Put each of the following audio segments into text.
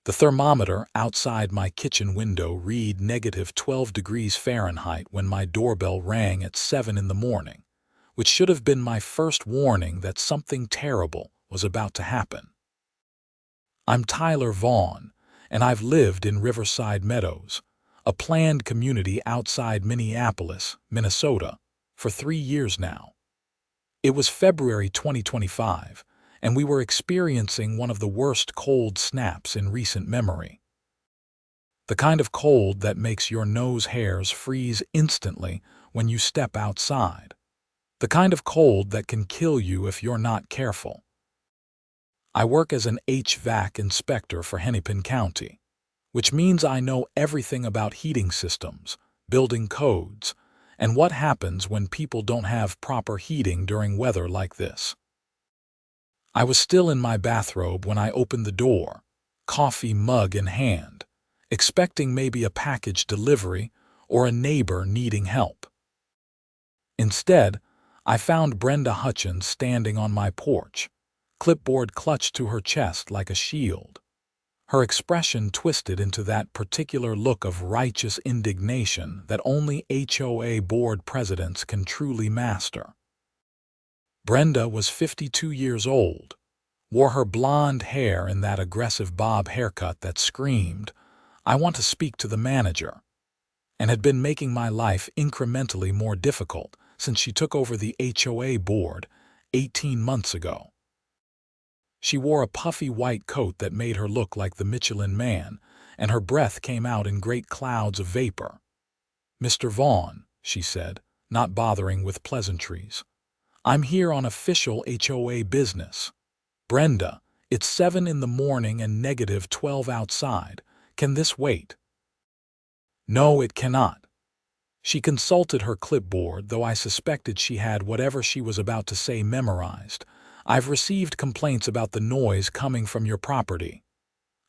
The thermometer outside my kitchen window read -12 degrees Fahrenheit when my doorbell rang at 7 in the morning, which should have been my first warning that something terrible was about to happen. I'm Tyler Vaughn, and I've lived in Riverside Meadows, a planned community outside Minneapolis, Minnesota, for 3 years now. It was February 2025, and we were experiencing one of the worst cold snaps in recent memory. The kind of cold that makes your nose hairs freeze instantly when you step outside. The kind of cold that can kill you if you're not careful. I work as an HVAC inspector for Hennepin County, which means I know everything about heating systems, building codes, and what happens when people don't have proper heating during weather like this. I was still in my bathrobe when I opened the door, coffee mug in hand, expecting maybe a package delivery or a neighbor needing help. Instead, I found Brenda Hutchins standing on my porch, clipboard clutched to her chest like a shield. Her expression twisted into that particular look of righteous indignation that only HOA board presidents can truly master. Brenda was 52 years old, wore her blonde hair in that aggressive bob haircut that screamed, "I want to speak to the manager," and had been making my life incrementally more difficult since she took over the HOA board 18 months ago. She wore a puffy white coat that made her look like the Michelin Man, and her breath came out in great clouds of vapor. "Mr. Vaughn," she said, not bothering with pleasantries, "I'm here on official HOA business. Brenda, it's 7 in the morning and -12 outside. Can this wait?" "No, it cannot." She consulted her clipboard, though I suspected she had whatever she was about to say memorized. "I've received complaints about the noise coming from your property."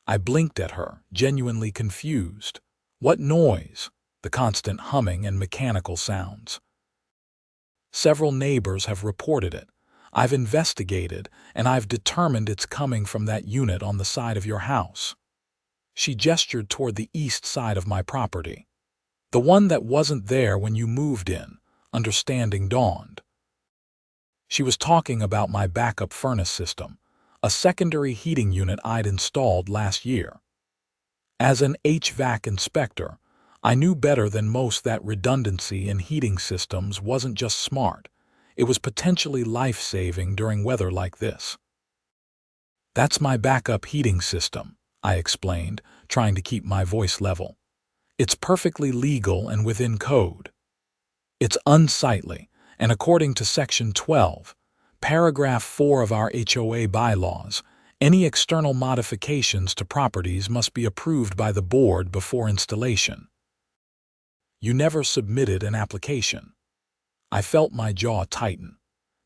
I blinked at her, genuinely confused. What noise? The constant humming and mechanical sounds. "Several neighbors have reported it. I've investigated, and I've determined it's coming from that unit on the side of your house." She gestured toward the east side of my property. "The one that wasn't there when you moved in," understanding dawned. She was talking about my backup furnace system, a secondary heating unit I'd installed last year. As an HVAC inspector, I knew better than most that redundancy in heating systems wasn't just smart, it was potentially life-saving during weather like this. "That's my backup heating system," I explained, trying to keep my voice level. "It's perfectly legal and within code. It's unsightly, and according to Section 12, Paragraph 4 of our HOA bylaws, any external modifications to properties must be approved by the board before installation." "You never submitted an application." I felt my jaw tighten.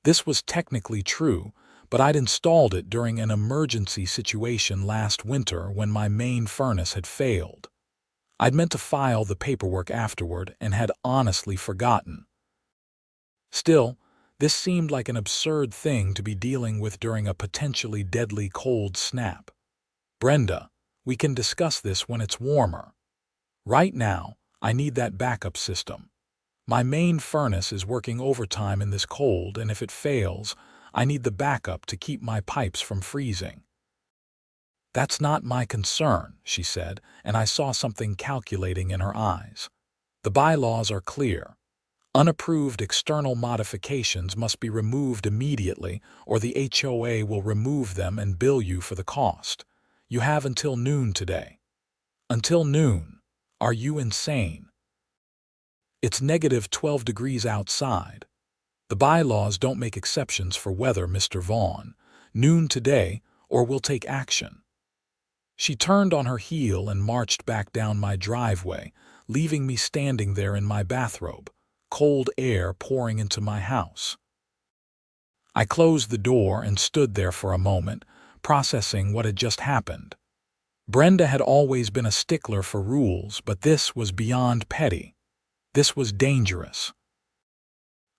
This was technically true, but I'd installed it during an emergency situation last winter when my main furnace had failed. I'd meant to file the paperwork afterward and had honestly forgotten. Still, this seemed like an absurd thing to be dealing with during a potentially deadly cold snap. "Brenda, we can discuss this when it's warmer. Right now, I need that backup system. My main furnace is working overtime in this cold, and if it fails, I need the backup to keep my pipes from freezing." "That's not my concern," she said, and I saw something calculating in her eyes. "The bylaws are clear. Unapproved external modifications must be removed immediately, or the HOA will remove them and bill you for the cost. You have until noon today." "Until noon? Are you insane?" "It's -12 degrees outside. The bylaws don't make exceptions for weather, Mr. Vaughn. Noon today, or we'll take action." She turned on her heel and marched back down my driveway, leaving me standing there in my bathrobe, cold air pouring into my house. I closed the door and stood there for a moment, processing what had just happened. Brenda had always been a stickler for rules, but this was beyond petty. This was dangerous.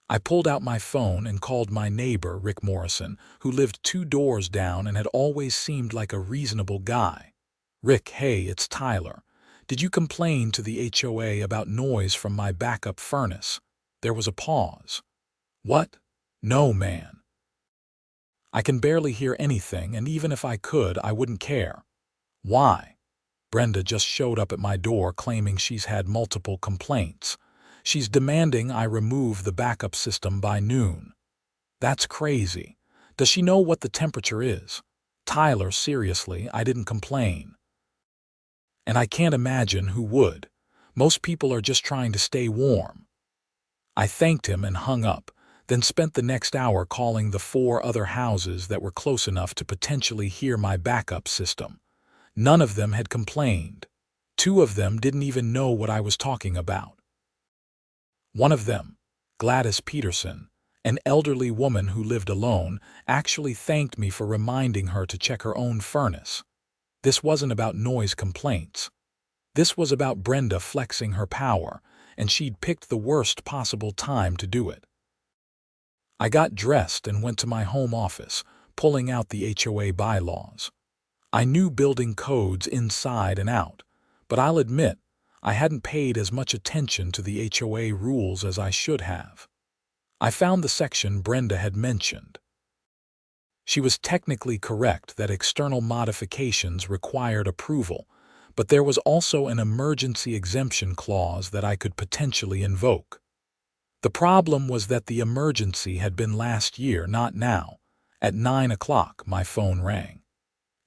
I pulled out my phone and called my neighbor, Rick Morrison, who lived 2 doors down and had always seemed like a reasonable guy. Rick, hey, it's Tyler. Did you complain to the HOA about noise from my backup furnace? There was a pause. What? No, man. I can barely hear anything, and even if I could, I wouldn't care. Why? Brenda just showed up at my door claiming she's had multiple complaints. She's demanding I remove the backup system by noon. That's crazy. Does she know what the temperature is? Tyler, seriously, I didn't complain. And I can't imagine who would. Most people are just trying to stay warm. I thanked him and hung up, then spent the next hour calling the 4 other houses that were close enough to potentially hear my backup system. None of them had complained. 2 of them didn't even know what I was talking about. One of them, Gladys Peterson, an elderly woman who lived alone, actually thanked me for reminding her to check her own furnace. This wasn't about noise complaints. This was about Brenda flexing her power, and she'd picked the worst possible time to do it. I got dressed and went to my home office, pulling out the HOA bylaws. I knew building codes inside and out, but I'll admit I hadn't paid as much attention to the HOA rules as I should have. I found the section Brenda had mentioned. She was technically correct that external modifications required approval, but there was also an emergency exemption clause that I could potentially invoke. The problem was that the emergency had been last year, not now. At 9 o'clock, my phone rang.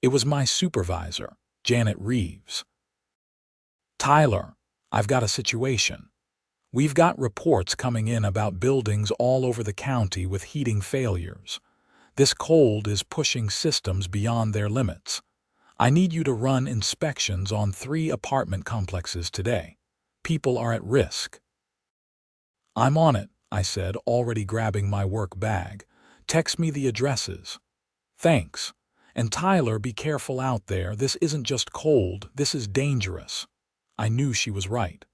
It was my supervisor, Janet Reeves. Tyler, I've got a situation. We've got reports coming in about buildings all over the county with heating failures. This cold is pushing systems beyond their limits. I need you to run inspections on 3 apartment complexes today. People are at risk. I'm on it, I said, already grabbing my work bag. Text me the addresses. Thanks. And Tyler, be careful out there. This isn't just cold, this is dangerous. I knew she was right.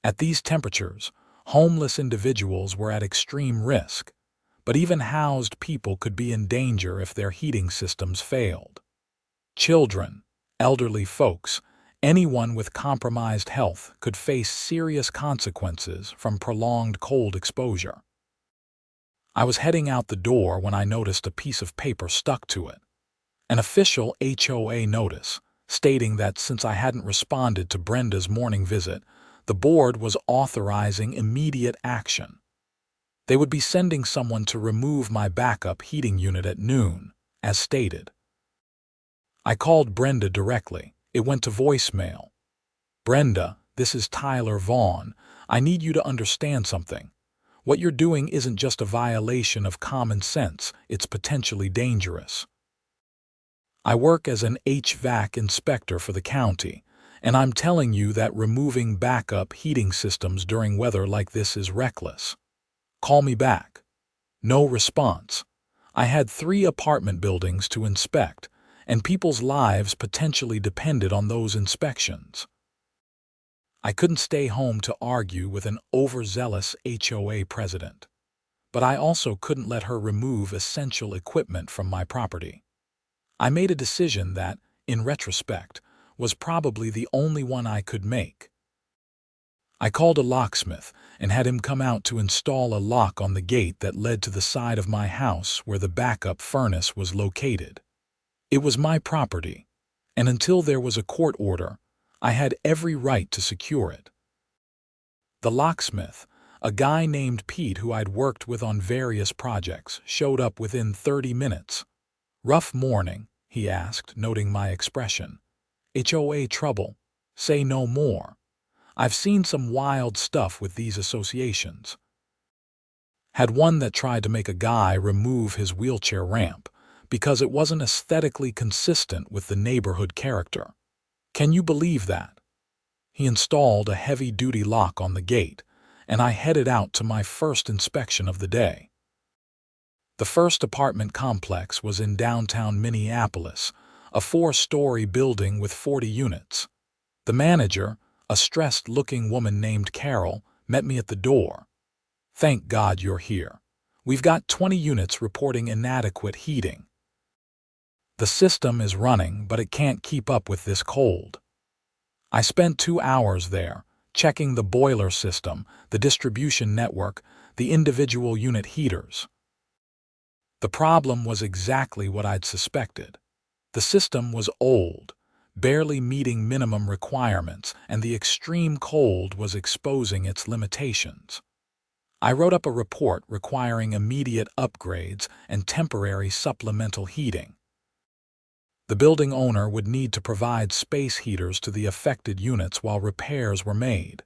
At these temperatures, homeless individuals were at extreme risk, but even housed people could be in danger if their heating systems failed. Children, elderly folks, anyone with compromised health could face serious consequences from prolonged cold exposure. I was heading out the door when I noticed a piece of paper stuck to it. An official HOA notice stating that since I hadn't responded to Brenda's morning visit, the board was authorizing immediate action. They would be sending someone to remove my backup heating unit at noon, as stated. I called Brenda directly. It went to voicemail. Brenda, this is Tyler Vaughn. I need you to understand something. What you're doing isn't just a violation of common sense, it's potentially dangerous. I work as an HVAC inspector for the county, and I'm telling you that removing backup heating systems during weather like this is reckless. Call me back. No response. I had 3 apartment buildings to inspect, and people's lives potentially depended on those inspections. I couldn't stay home to argue with an overzealous HOA president, but I also couldn't let her remove essential equipment from my property. I made a decision that, in retrospect, was probably the only one I could make. I called a locksmith and had him come out to install a lock on the gate that led to the side of my house where the backup furnace was located. It was my property, and until there was a court order, I had every right to secure it. The locksmith, a guy named Pete who I'd worked with on various projects, showed up within 30 minutes. Rough morning, he asked, noting my expression. HOA trouble? Say no more. I've seen some wild stuff with these associations. Had one that tried to make a guy remove his wheelchair ramp because it wasn't aesthetically consistent with the neighborhood character. Can you believe that? He installed a heavy-duty lock on the gate, and I headed out to my first inspection of the day. The first apartment complex was in downtown Minneapolis, a 4-story building with 40 units. The manager, a stressed-looking woman named Carol, met me at the door. Thank God you're here. We've got 20 units reporting inadequate heating. The system is running, but it can't keep up with this cold. I spent 2 hours there, checking the boiler system, the distribution network, the individual unit heaters. The problem was exactly what I'd suspected. The system was old, barely meeting minimum requirements, and the extreme cold was exposing its limitations. I wrote up a report requiring immediate upgrades and temporary supplemental heating. The building owner would need to provide space heaters to the affected units while repairs were made.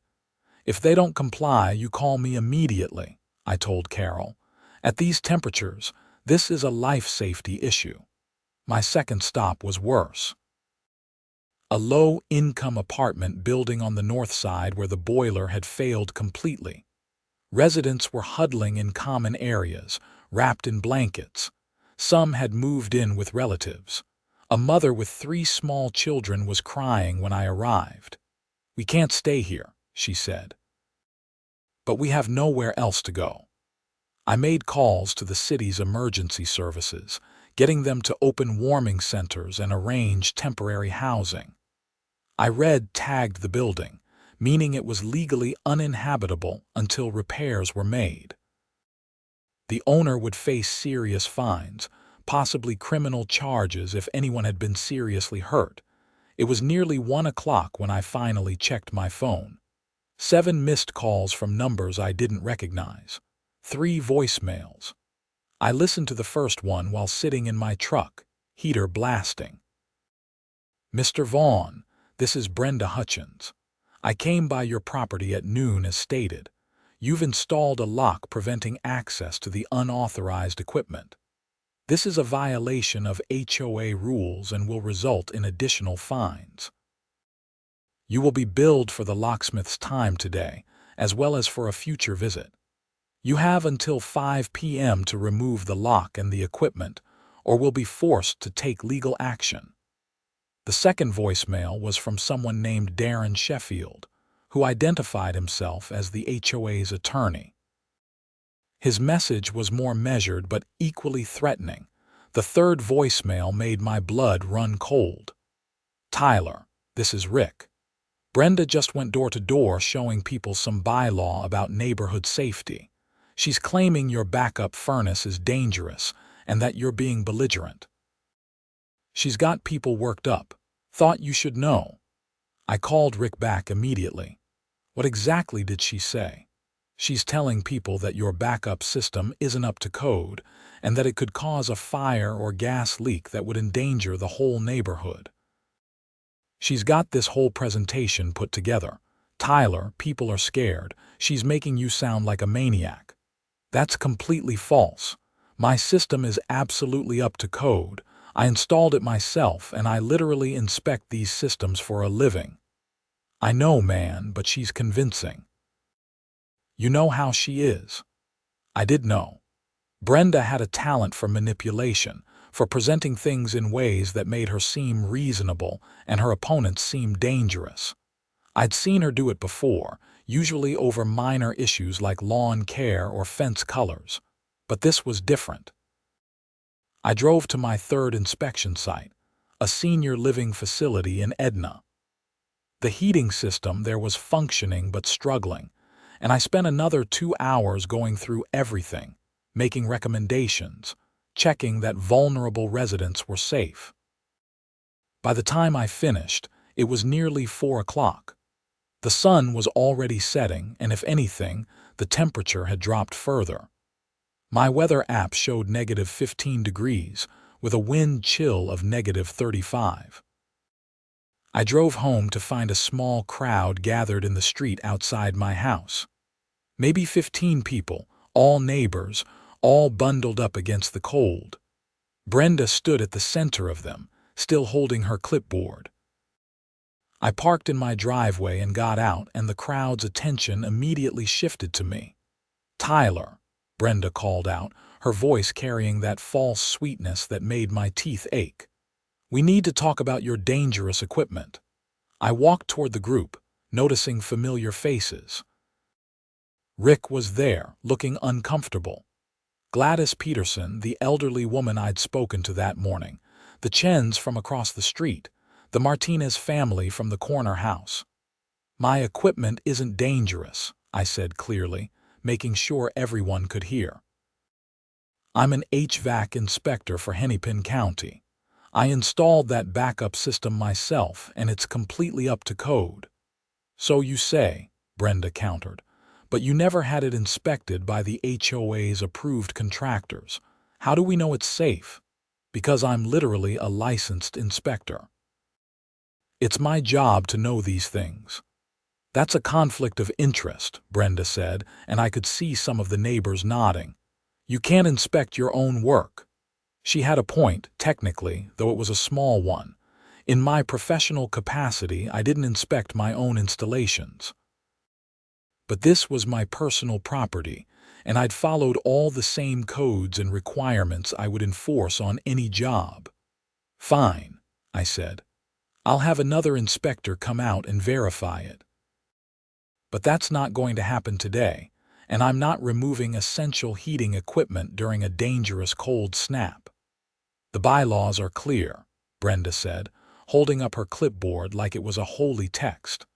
"If they don't comply, you call me immediately," I told Carol. "At these temperatures, this is a life safety issue." My second stop was worse. A low-income apartment building on the north side where the boiler had failed completely. Residents were huddling in common areas, wrapped in blankets. Some had moved in with relatives. A mother with 3 small children was crying when I arrived. "We can't stay here," she said. "But we have nowhere else to go." I made calls to the city's emergency services, getting them to open warming centers and arrange temporary housing. I tagged the building, meaning it was legally uninhabitable until repairs were made. The owner would face serious fines, possibly criminal charges if anyone had been seriously hurt. It was nearly 1 o'clock when I finally checked my phone. 7 missed calls from numbers I didn't recognize. 3 voicemails. I listened to the first one while sitting in my truck, heater blasting. "Mr. Vaughn, this is Brenda Hutchins. I came by your property at noon as stated. You've installed a lock preventing access to the unauthorized equipment. This is a violation of HOA rules and will result in additional fines. You will be billed for the locksmith's time today, as well as for a future visit. You have until 5 p.m. to remove the lock and the equipment, or will be forced to take legal action." The second voicemail was from someone named Darren Sheffield, who identified himself as the HOA's attorney. His message was more measured but equally threatening. The third voicemail made my blood run cold. "Tyler, this is Rick. Brenda just went door to door showing people some bylaw about neighborhood safety. She's claiming your backup furnace is dangerous and that you're being belligerent. She's got people worked up. Thought you should know." I called Rick back immediately. "What exactly did she say?" "She's telling people that your backup system isn't up to code and that it could cause a fire or gas leak that would endanger the whole neighborhood. She's got this whole presentation put together. Tyler, people are scared. She's making you sound like a maniac." "That's completely false. My system is absolutely up to code. I installed it myself, and I literally inspect these systems for a living." "I know, man, but she's convincing." "You know how she is." I did know. Brenda had a talent for manipulation, for presenting things in ways that made her seem reasonable and her opponents seem dangerous. I'd seen her do it before, usually over minor issues like lawn care or fence colors. But this was different. I drove to my third inspection site, a senior living facility in Edna. The heating system there was functioning but struggling, and I spent another 2 hours going through everything, making recommendations, checking that vulnerable residents were safe. By the time I finished, it was nearly 4 o'clock. The sun was already setting, and if anything, the temperature had dropped further. My weather app showed -15 degrees, with a wind chill of -35. I drove home to find a small crowd gathered in the street outside my house. Maybe 15 people, all neighbors, all bundled up against the cold. Brenda stood at the center of them, still holding her clipboard. I parked in my driveway and got out, and the crowd's attention immediately shifted to me. "Tyler," Brenda called out, her voice carrying that false sweetness that made my teeth ache. "We need to talk about your dangerous equipment." I walked toward the group, noticing familiar faces. Rick was there, looking uncomfortable. Gladys Peterson, the elderly woman I'd spoken to that morning, The Chens from across the street. The Martinez family from the corner house. My equipment isn't dangerous, I said clearly, making sure everyone could hear. I'm an HVAC inspector for Hennepin County. I installed that backup system myself, and it's completely up to code. So you say, Brenda countered, but you never had it inspected by the HOA's approved contractors. How do we know it's safe? Because I'm literally a licensed inspector. It's my job to know these things. That's a conflict of interest, Brenda said, and I could see some of the neighbors nodding. You can't inspect your own work. She had a point, technically, though it was a small one. In my professional capacity, I didn't inspect my own installations. But this was my personal property, and I'd followed all the same codes and requirements I would enforce on any job. Fine, I said. I'll have another inspector come out and verify it. But that's not going to happen today, and I'm not removing essential heating equipment during a dangerous cold snap. The bylaws are clear, Brenda said, holding up her clipboard like it was a holy text.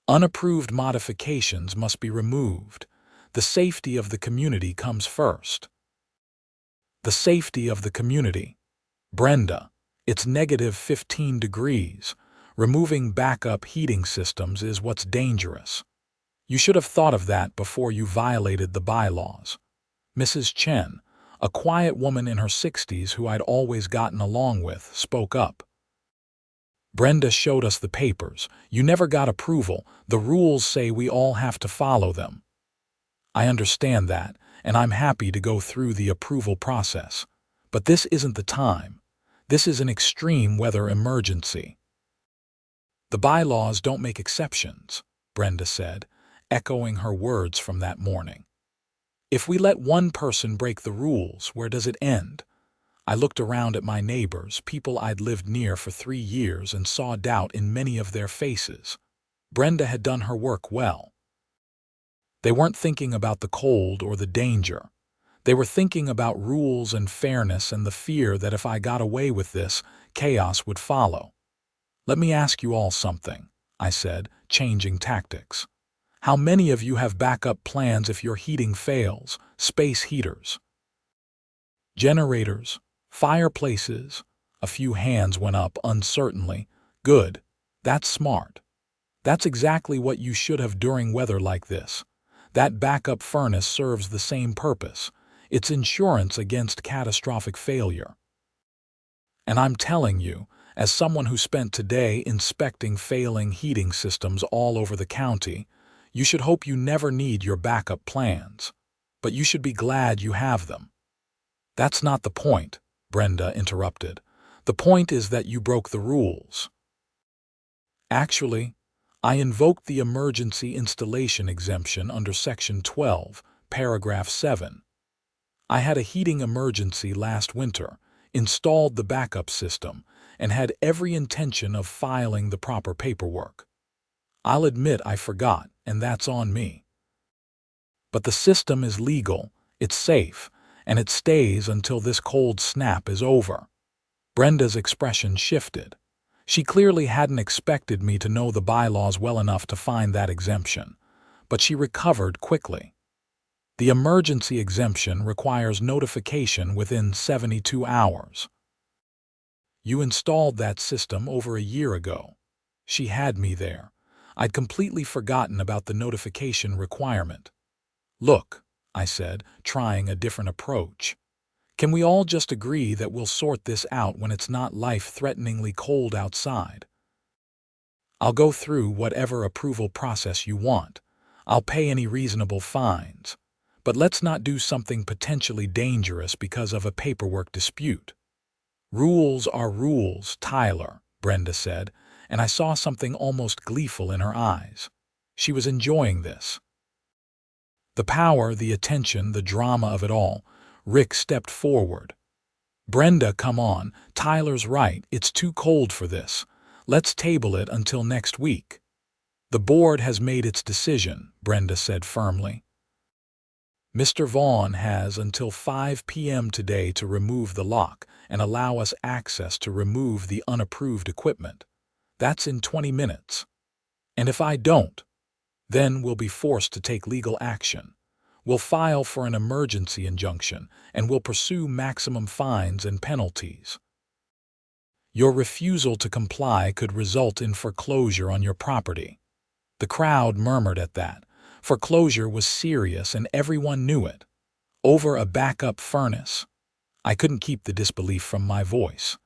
Unapproved modifications must be removed. The safety of the community comes first. The safety of the community. Brenda, it's negative 15 degrees. Removing backup heating systems is what's dangerous. You should have thought of that before you violated the bylaws. Mrs. Chen, a quiet woman in her 60s who I'd always gotten along with, spoke up. Brenda showed us the papers. You never got approval. The rules say we all have to follow them. I understand that, and I'm happy to go through the approval process. But this isn't the time. This is an extreme weather emergency. The bylaws don't make exceptions, Brenda said, echoing her words from that morning. If we let one person break the rules, where does it end? I looked around at my neighbors, people I'd lived near for 3 years, and saw doubt in many of their faces. Brenda had done her work well. They weren't thinking about the cold or the danger. They were thinking about rules and fairness and the fear that if I got away with this, chaos would follow. Let me ask you all something, I said, changing tactics. How many of you have backup plans if your heating fails? Space heaters, generators, fireplaces? A few hands went up uncertainly. Good. That's smart. That's exactly what you should have during weather like this. That backup furnace serves the same purpose. It's insurance against catastrophic failure. And I'm telling you, as someone who spent today inspecting failing heating systems all over the county, you should hope you never need your backup plans. But you should be glad you have them. That's not the point, Brenda interrupted. The point is that you broke the rules. Actually, I invoked the emergency installation exemption under Section 12, Paragraph 7. I had a heating emergency last winter, installed the backup system, and had every intention of filing the proper paperwork. I'll admit I forgot, and that's on me. But the system is legal, it's safe, and it stays until this cold snap is over. Brenda's expression shifted. She clearly hadn't expected me to know the bylaws well enough to find that exemption, but she recovered quickly. The emergency exemption requires notification within 72 hours. You installed that system over a year ago. She had me there. I'd completely forgotten about the notification requirement. Look, I said, trying a different approach. Can we all just agree that we'll sort this out when it's not life-threateningly cold outside? I'll go through whatever approval process you want. I'll pay any reasonable fines. But let's not do something potentially dangerous because of a paperwork dispute. Rules are rules, Tyler, Brenda said, and I saw something almost gleeful in her eyes. She was enjoying this. The power, the attention, the drama of it all. Rick stepped forward. Brenda, come on. Tyler's right. It's too cold for this. Let's table it until next week. The board has made its decision, Brenda said firmly. Mr. Vaughn has until 5 p.m. today to remove the lock and allow us access to remove the unapproved equipment. That's in 20 minutes. And if I don't, then we'll be forced to take legal action. We'll file for an emergency injunction and we'll pursue maximum fines and penalties. Your refusal to comply could result in foreclosure on your property. The crowd murmured at that. Foreclosure was serious and everyone knew it. Over a backup furnace. I couldn't keep the disbelief from my voice.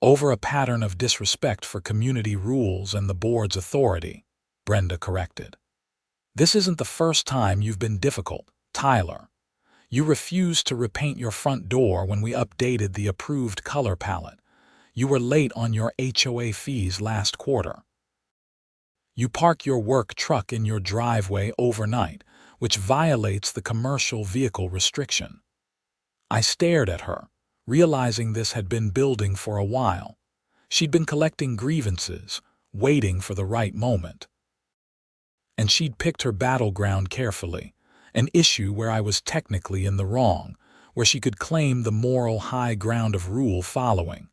Over a pattern of disrespect for community rules and the board's authority, Brenda corrected. This isn't the first time you've been difficult, Tyler. You refused to repaint your front door when we updated the approved color palette. You were late on your HOA fees last quarter. You park your work truck in your driveway overnight, which violates the commercial vehicle restriction. I stared at her, realizing this had been building for a while. She'd been collecting grievances, waiting for the right moment. And she'd picked her battleground carefully, an issue where I was technically in the wrong, where she could claim the moral high ground of rule following.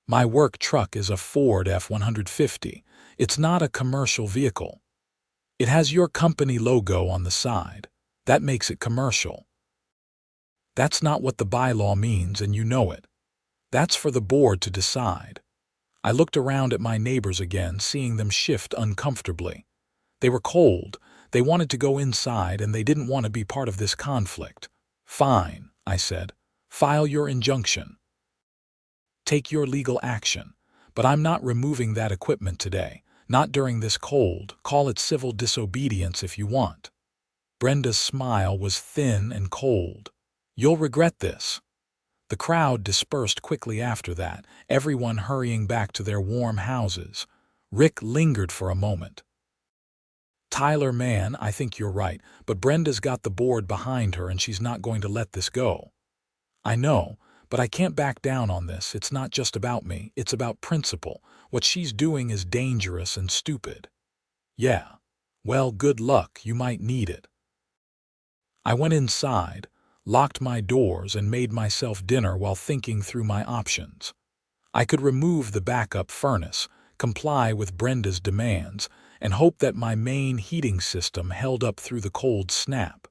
My work truck is a Ford F-150. It's not a commercial vehicle. It has your company logo on the side. That makes it commercial. That's not what the bylaw means, and you know it. That's for the board to decide. I looked around at my neighbors again, seeing them shift uncomfortably. They were cold, they wanted to go inside, and they didn't want to be part of this conflict. Fine, I said. File your injunction. Take your legal action. But I'm not removing that equipment today. Not during this cold. Call it civil disobedience if you want. Brenda's smile was thin and cold. You'll regret this. The crowd dispersed quickly after that, everyone hurrying back to their warm houses. Rick lingered for a moment. Tyler, man, I think you're right, but Brenda's got the board behind her and she's not going to let this go. I know, but I can't back down on this. It's not just about me, it's about principle. What she's doing is dangerous and stupid. Yeah. Well, good luck, you might need it. I went inside, locked my doors, and made myself dinner while thinking through my options. I could remove the backup furnace, comply with Brenda's demands, and hope that my main heating system held up through the cold snap.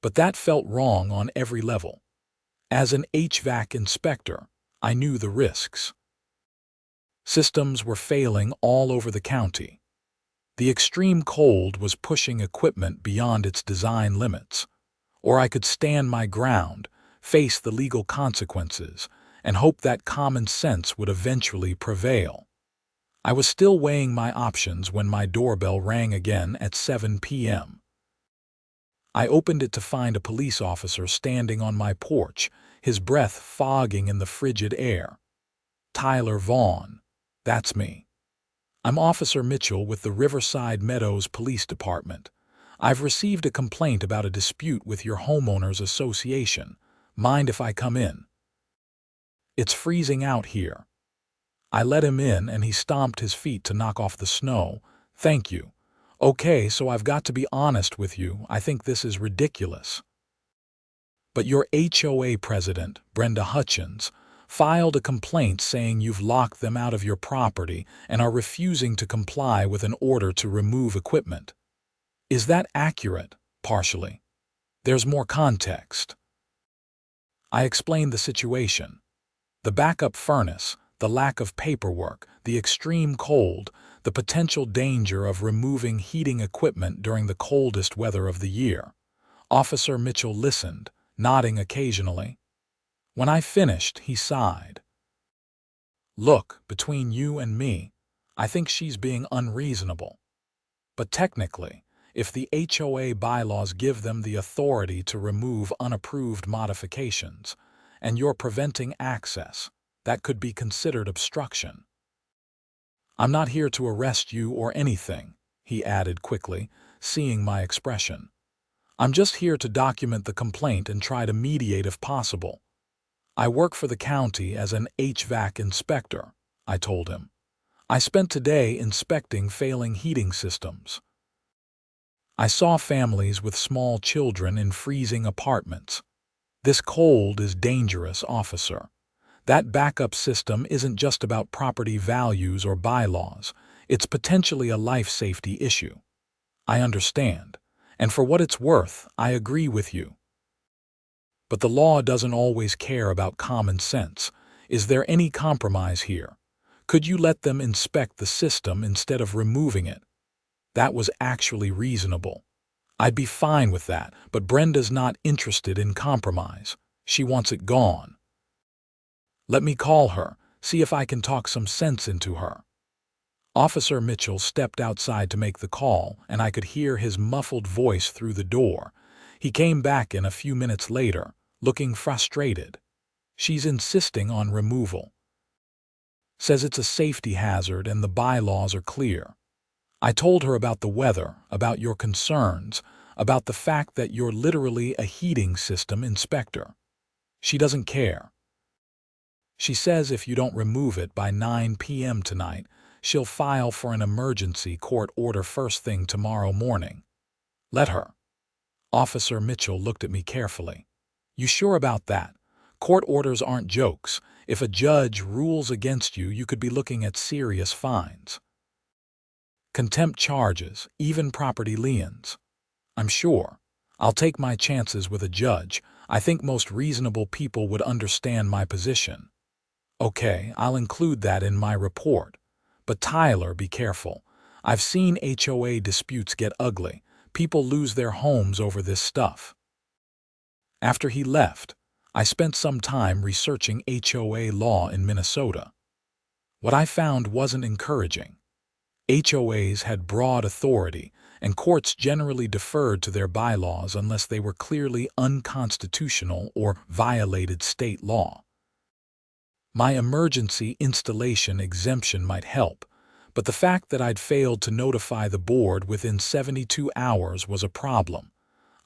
But that felt wrong on every level. As an HVAC inspector, I knew the risks. Systems were failing all over the county. The extreme cold was pushing equipment beyond its design limits. Or I could stand my ground, face the legal consequences, and hope that common sense would eventually prevail. I was still weighing my options when my doorbell rang again at 7 p.m. I opened it to find a police officer standing on my porch, his breath fogging in the frigid air. Tyler Vaughn. That's me. I'm Officer Mitchell with the Riverside Meadows Police Department. I've received a complaint about a dispute with your homeowners association. Mind if I come in? It's freezing out here. I let him in and he stomped his feet to knock off the snow. Thank you. Okay, so I've got to be honest with you. I think this is ridiculous. But your HOA president, Brenda Hutchins, filed a complaint saying you've locked them out of your property and are refusing to comply with an order to remove equipment. Is that accurate? Partially. There's more context. I explained the situation. The backup furnace, the lack of paperwork, the extreme cold, the potential danger of removing heating equipment during the coldest weather of the year. Officer Mitchell listened, nodding occasionally. When I finished, he sighed. Look, between you and me, I think she's being unreasonable. But technically, if the HOA bylaws give them the authority to remove unapproved modifications, and you're preventing access, that could be considered obstruction. I'm not here to arrest you or anything, he added quickly, seeing my expression. I'm just here to document the complaint and try to mediate if possible. I work for the county as an HVAC inspector, I told him. I spent today inspecting failing heating systems. I saw families with small children in freezing apartments. This cold is dangerous, officer. That backup system isn't just about property values or bylaws. It's potentially a life safety issue. I understand. And for what it's worth, I agree with you. But the law doesn't always care about common sense. Is there any compromise here? Could you let them inspect the system instead of removing it? That was actually reasonable. I'd be fine with that, but Brenda's not interested in compromise. She wants it gone. Let me call her, see if I can talk some sense into her. Officer Mitchell stepped outside to make the call, and I could hear his muffled voice through the door. He came back in a few minutes later, looking frustrated. She's insisting on removal. Says it's a safety hazard and the bylaws are clear. I told her about the weather, about your concerns, about the fact that you're literally a heating system inspector. She doesn't care. She says if you don't remove it by 9 p.m. tonight, she'll file for an emergency court order first thing tomorrow morning. Let her. Officer Mitchell looked at me carefully. You sure about that? Court orders aren't jokes. If a judge rules against you, you could be looking at serious fines. Contempt charges, even property liens. I'm sure. I'll take my chances with a judge. I think most reasonable people would understand my position. Okay, I'll include that in my report. But Tyler, be careful. I've seen HOA disputes get ugly. People lose their homes over this stuff. After he left, I spent some time researching HOA law in Minnesota. What I found wasn't encouraging. HOAs had broad authority, and courts generally deferred to their bylaws unless they were clearly unconstitutional or violated state law. My emergency installation exemption might help, but the fact that I'd failed to notify the board within 72 hours was a problem.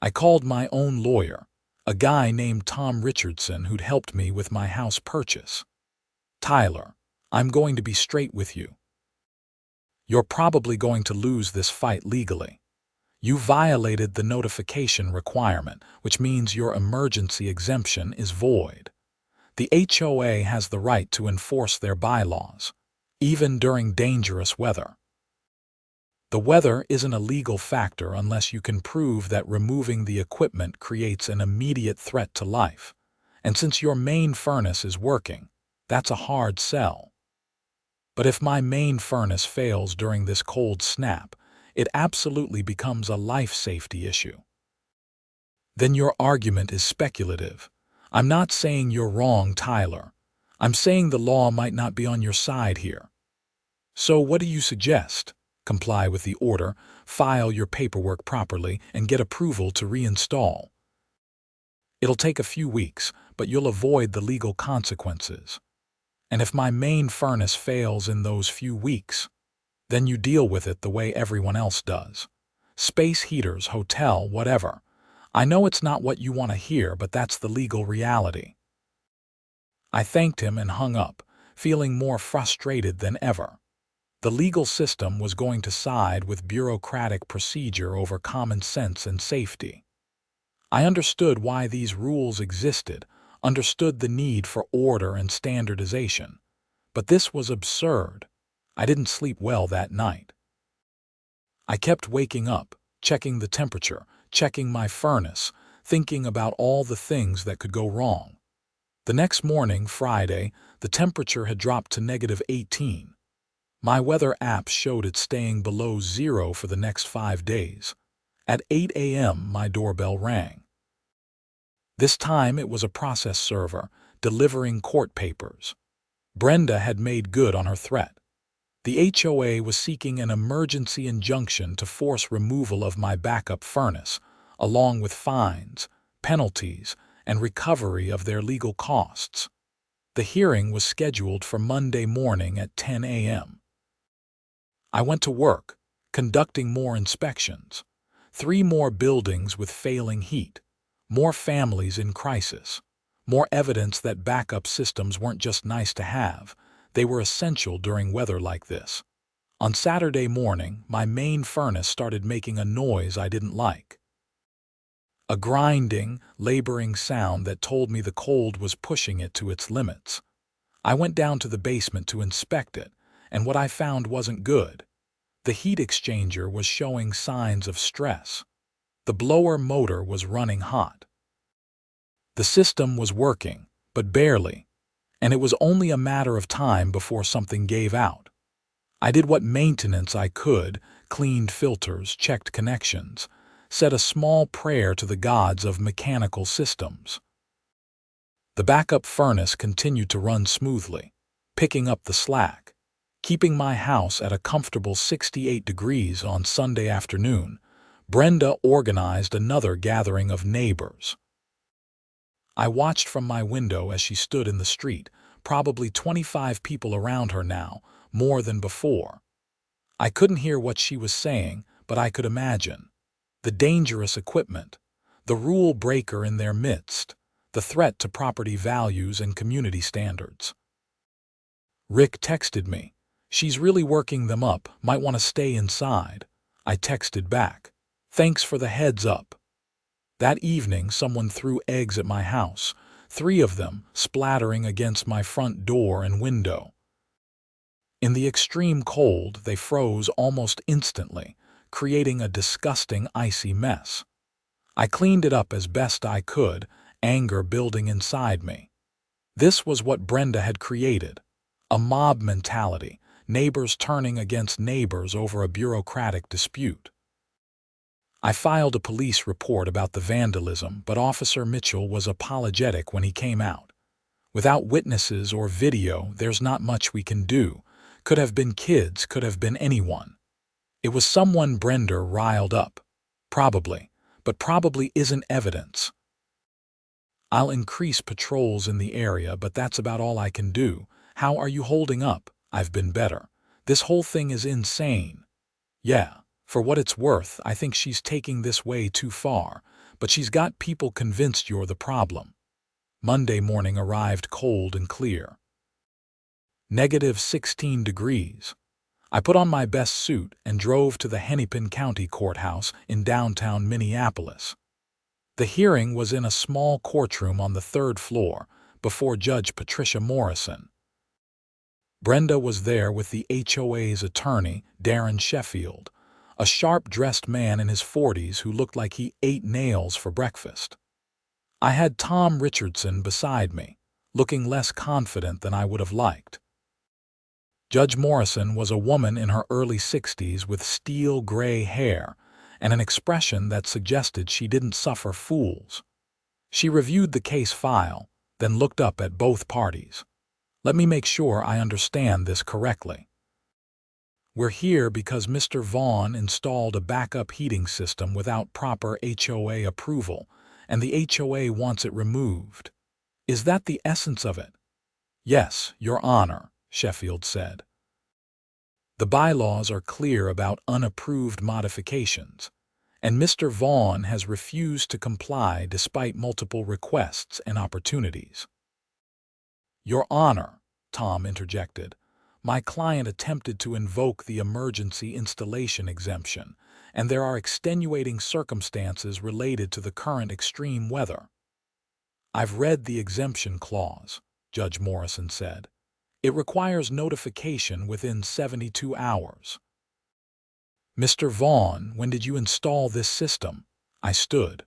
I called my own lawyer, a guy named Tom Richardson who'd helped me with my house purchase. Tyler, I'm going to be straight with you. You're probably going to lose this fight legally. You violated the notification requirement, which means your emergency exemption is void. The HOA has the right to enforce their bylaws, even during dangerous weather. The weather isn't a legal factor unless you can prove that removing the equipment creates an immediate threat to life. And since your main furnace is working, that's a hard sell. But if my main furnace fails during this cold snap, it absolutely becomes a life safety issue. Then your argument is speculative. I'm not saying you're wrong, Tyler. I'm saying the law might not be on your side here. So what do you suggest? Comply with the order, file your paperwork properly, and get approval to reinstall. It'll take a few weeks, but you'll avoid the legal consequences. And if my main furnace fails in those few weeks, then you deal with it the way everyone else does. Space heaters, hotel, whatever. I know it's not what you want to hear, but that's the legal reality. I thanked him and hung up, feeling more frustrated than ever. The legal system was going to side with bureaucratic procedure over common sense and safety. I understood why these rules existed, understood the need for order and standardization. But this was absurd. I didn't sleep well that night. I kept waking up, checking the temperature, checking my furnace, thinking about all the things that could go wrong. The next morning, Friday, the temperature had dropped to -18. My weather app showed it staying below 0 for the next 5 days. At 8 a.m., my doorbell rang. This time it was a process server, delivering court papers. Brenda had made good on her threat. The HOA was seeking an emergency injunction to force removal of my backup furnace, along with fines, penalties, and recovery of their legal costs. The hearing was scheduled for Monday morning at 10 a.m. I went to work, conducting more inspections. 3 more buildings with failing heat, more families in crisis, more evidence that backup systems weren't just nice to have, they were essential during weather like this. On Saturday morning, my main furnace started making a noise I didn't like. A grinding, laboring sound that told me the cold was pushing it to its limits. I went down to the basement to inspect it, and what I found wasn't good. The heat exchanger was showing signs of stress. The blower motor was running hot. The system was working, but barely, and it was only a matter of time before something gave out. I did what maintenance I could, cleaned filters, checked connections, said a small prayer to the gods of mechanical systems. The backup furnace continued to run smoothly, picking up the slack, keeping my house at a comfortable 68 degrees. On Sunday afternoon, Brenda organized another gathering of neighbors. I watched from my window as she stood in the street, probably 25 people around her now, more than before. I couldn't hear what she was saying, but I could imagine. The dangerous equipment, the rule breaker in their midst, the threat to property values and community standards. Rick texted me. "She's really working them up, might want to stay inside." I texted back. "Thanks for the heads up." That evening, someone threw eggs at my house, 3 of them splattering against my front door and window. In the extreme cold, they froze almost instantly, creating a disgusting icy mess. I cleaned it up as best I could, anger building inside me. This was what Brenda had created. A mob mentality, neighbors turning against neighbors over a bureaucratic dispute. I filed a police report about the vandalism, but Officer Mitchell was apologetic when he came out. "Without witnesses or video, there's not much we can do. Could have been kids, could have been anyone. It was someone Brenda riled up. Probably, but probably isn't evidence. I'll increase patrols in the area, but that's about all I can do. How are you holding up?" "I've been better. This whole thing is insane." "Yeah, for what it's worth, I think she's taking this way too far, but she's got people convinced you're the problem." Monday morning arrived cold and clear. -16 degrees. I put on my best suit and drove to the Hennepin County Courthouse in downtown Minneapolis. The hearing was in a small courtroom on the 3rd floor before Judge Patricia Morrison. Brenda was there with the HOA's attorney, Darren Sheffield, a sharp-dressed man in his 40s who looked like he ate nails for breakfast. I had Tom Richardson beside me, looking less confident than I would have liked. Judge Morrison was a woman in her early 60s with steel-gray hair and an expression that suggested she didn't suffer fools. She reviewed the case file, then looked up at both parties. "Let me make sure I understand this correctly. We're here because Mr. Vaughn installed a backup heating system without proper HOA approval, and the HOA wants it removed. Is that the essence of it?" "Yes, Your Honor," Sheffield said. "The bylaws are clear about unapproved modifications, and Mr. Vaughn has refused to comply despite multiple requests and opportunities." "Your Honor," Tom interjected, "my client attempted to invoke the emergency installation exemption, and there are extenuating circumstances related to the current extreme weather." "I've read the exemption clause," Judge Morrison said. "It requires notification within 72 hours. "Mr. Vaughn, when did you install this system?" I stood.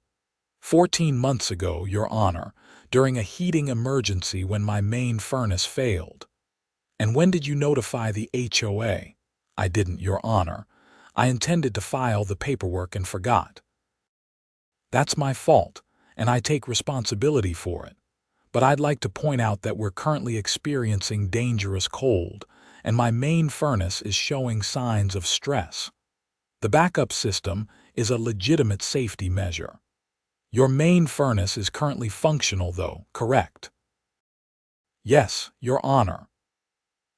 14 months ago, Your Honor, during a heating emergency when my main furnace failed." "And when did you notify the HOA?" "I didn't, Your Honor. I intended to file the paperwork and forgot." "That's my fault, and I take responsibility for it. But I'd like to point out that we're currently experiencing dangerous cold, and my main furnace is showing signs of stress. The backup system is a legitimate safety measure. Your main furnace is currently functional though, correct?" "Yes, Your Honor."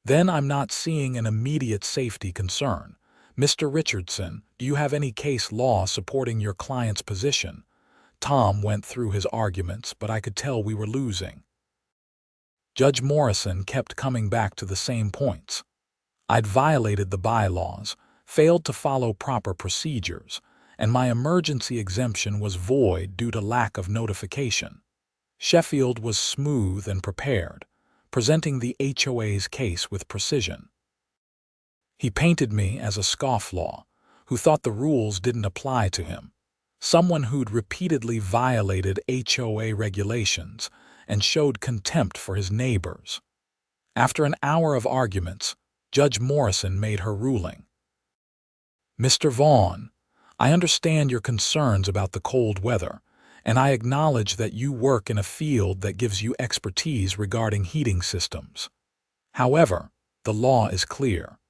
"Then I'm not seeing an immediate safety concern. Mr. Richardson, do you have any case law supporting your client's position?" Tom went through his arguments, but I could tell we were losing. Judge Morrison kept coming back to the same points. I'd violated the bylaws, failed to follow proper procedures, and my emergency exemption was void due to lack of notification. Sheffield was smooth and prepared, presenting the HOA's case with precision. He painted me as a scofflaw, who thought the rules didn't apply to him, someone who'd repeatedly violated HOA regulations and showed contempt for his neighbors. After an hour of arguments, Judge Morrison made her ruling. "Mr. Vaughn, I understand your concerns about the cold weather, and I acknowledge that you work in a field that gives you expertise regarding heating systems. However, the law is clear.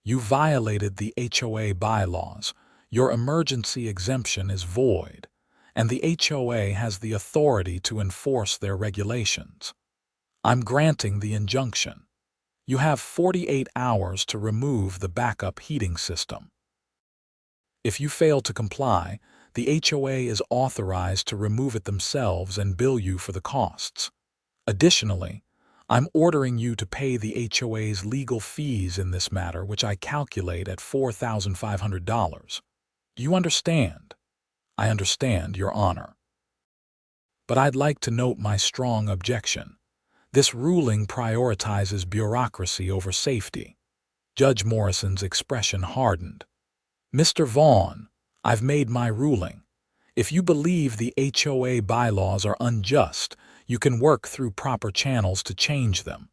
You violated the HOA bylaws, your emergency exemption is void, and the HOA has the authority to enforce their regulations. I'm granting the injunction. You have 48 hours to remove the backup heating system. If you fail to comply, the HOA is authorized to remove it themselves and bill you for the costs. Additionally, I'm ordering you to pay the HOA's legal fees in this matter, which I calculate at $4,500. Do you understand?" "I understand, Your Honor. But I'd like to note my strong objection. This ruling prioritizes bureaucracy over safety." Judge Morrison's expression hardened. "Mr. Vaughn, I've made my ruling. If you believe the HOA bylaws are unjust, you can work through proper channels to change them.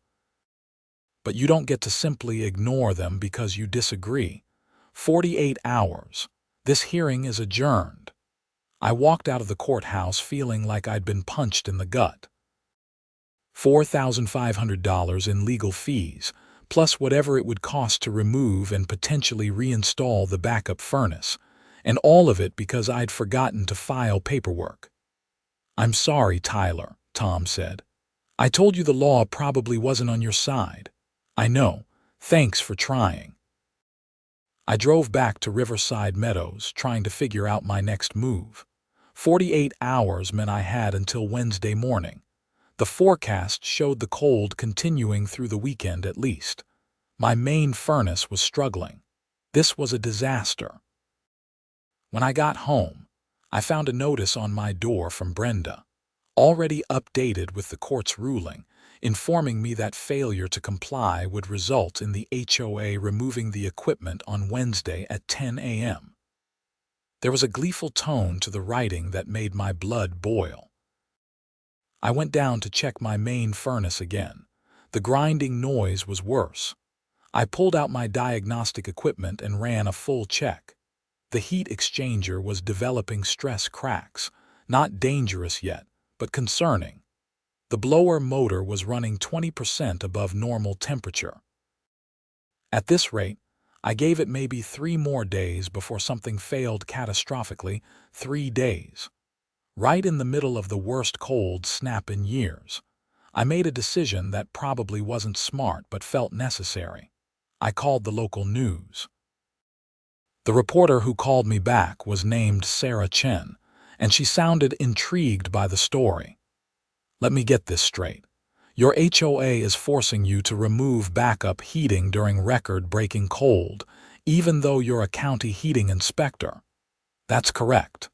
But you don't get to simply ignore them because you disagree. 48 hours. This hearing is adjourned." I walked out of the courthouse feeling like I'd been punched in the gut. $4,500 in legal fees, plus whatever it would cost to remove and potentially reinstall the backup furnace, and all of it because I'd forgotten to file paperwork. "I'm sorry, Tyler," Tom said. "I told you the law probably wasn't on your side." "I know. Thanks for trying." I drove back to Riverside Meadows, trying to figure out my next move. 48 hours meant I had until Wednesday morning. The forecast showed the cold continuing through the weekend at least. My main furnace was struggling. This was a disaster. When I got home, I found a notice on my door from Brenda, already updated with the court's ruling, informing me that failure to comply would result in the HOA removing the equipment on Wednesday at 10 a.m. There was a gleeful tone to the writing that made my blood boil. I went down to check my main furnace again. The grinding noise was worse. I pulled out my diagnostic equipment and ran a full check. The heat exchanger was developing stress cracks, not dangerous yet, but concerning. The blower motor was running 20% above normal temperature. At this rate, I gave it maybe 3 more days before something failed catastrophically. 3 days. Right in the middle of the worst cold snap in years. I made a decision that probably wasn't smart but felt necessary. I called the local news. The reporter who called me back was named Sarah Chen, and she sounded intrigued by the story. "Let me get this straight. Your HOA is forcing you to remove backup heating during record-breaking cold, even though you're a county heating inspector." "That's correct.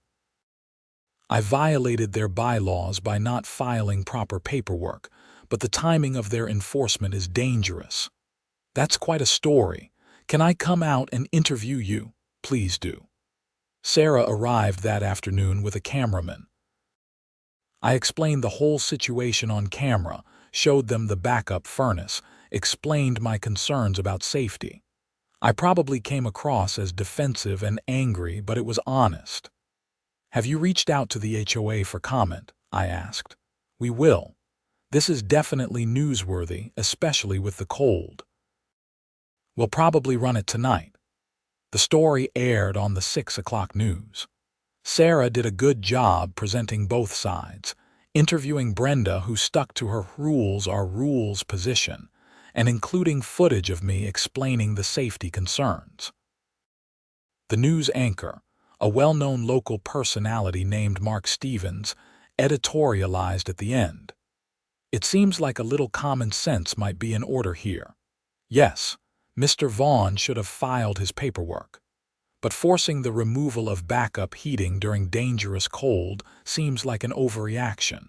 I violated their bylaws by not filing proper paperwork, but the timing of their enforcement is dangerous." "That's quite a story. Can I come out and interview you?" "Please do." Sarah arrived that afternoon with a cameraman. I explained the whole situation on camera, showed them the backup furnace, explained my concerns about safety. I probably came across as defensive and angry, but it was honest. "Have you reached out to the HOA for comment?" I asked. "We will. This is definitely newsworthy, especially with the cold. We'll probably run it tonight." The story aired on the 6 o'clock news. Sarah did a good job presenting both sides, interviewing Brenda, who stuck to her rules are rules position, and including footage of me explaining the safety concerns. The news anchor, a well-known local personality named Mark Stevens, editorialized at the end. "It seems like a little common sense might be in order here. Yes, Mr. Vaughn should have filed his paperwork, but forcing the removal of backup heating during dangerous cold seems like an overreaction.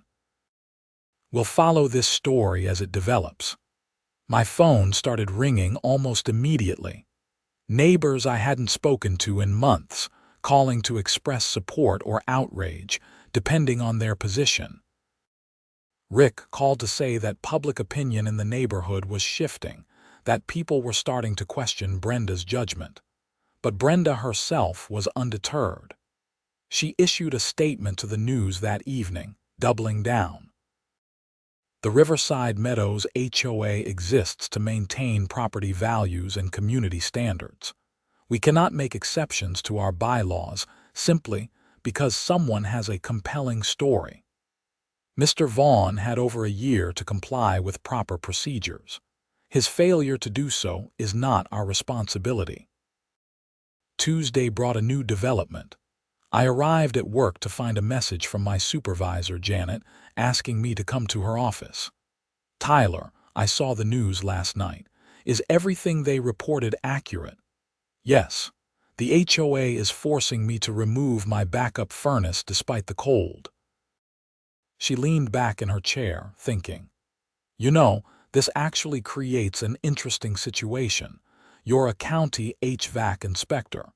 We'll follow this story as it develops. My phone started ringing almost immediately. Neighbors I hadn't spoken to in months, calling to express support or outrage, depending on their position. Rick called to say that public opinion in the neighborhood was shifting, that people were starting to question Brenda's judgment. But Brenda herself was undeterred. She issued a statement to the news that evening, doubling down. The Riverside Meadows HOA exists to maintain property values and community standards. We cannot make exceptions to our bylaws simply because someone has a compelling story. Mr. Vaughn had over a year to comply with proper procedures. His failure to do so is not our responsibility. Tuesday brought a new development. I arrived at work to find a message from my supervisor, Janet, asking me to come to her office. "Tyler, I saw the news last night. Is everything they reported accurate?" "Yes. The HOA is forcing me to remove my backup furnace despite the cold." She leaned back in her chair, thinking. "You know, this actually creates an interesting situation. You're a county HVAC inspector.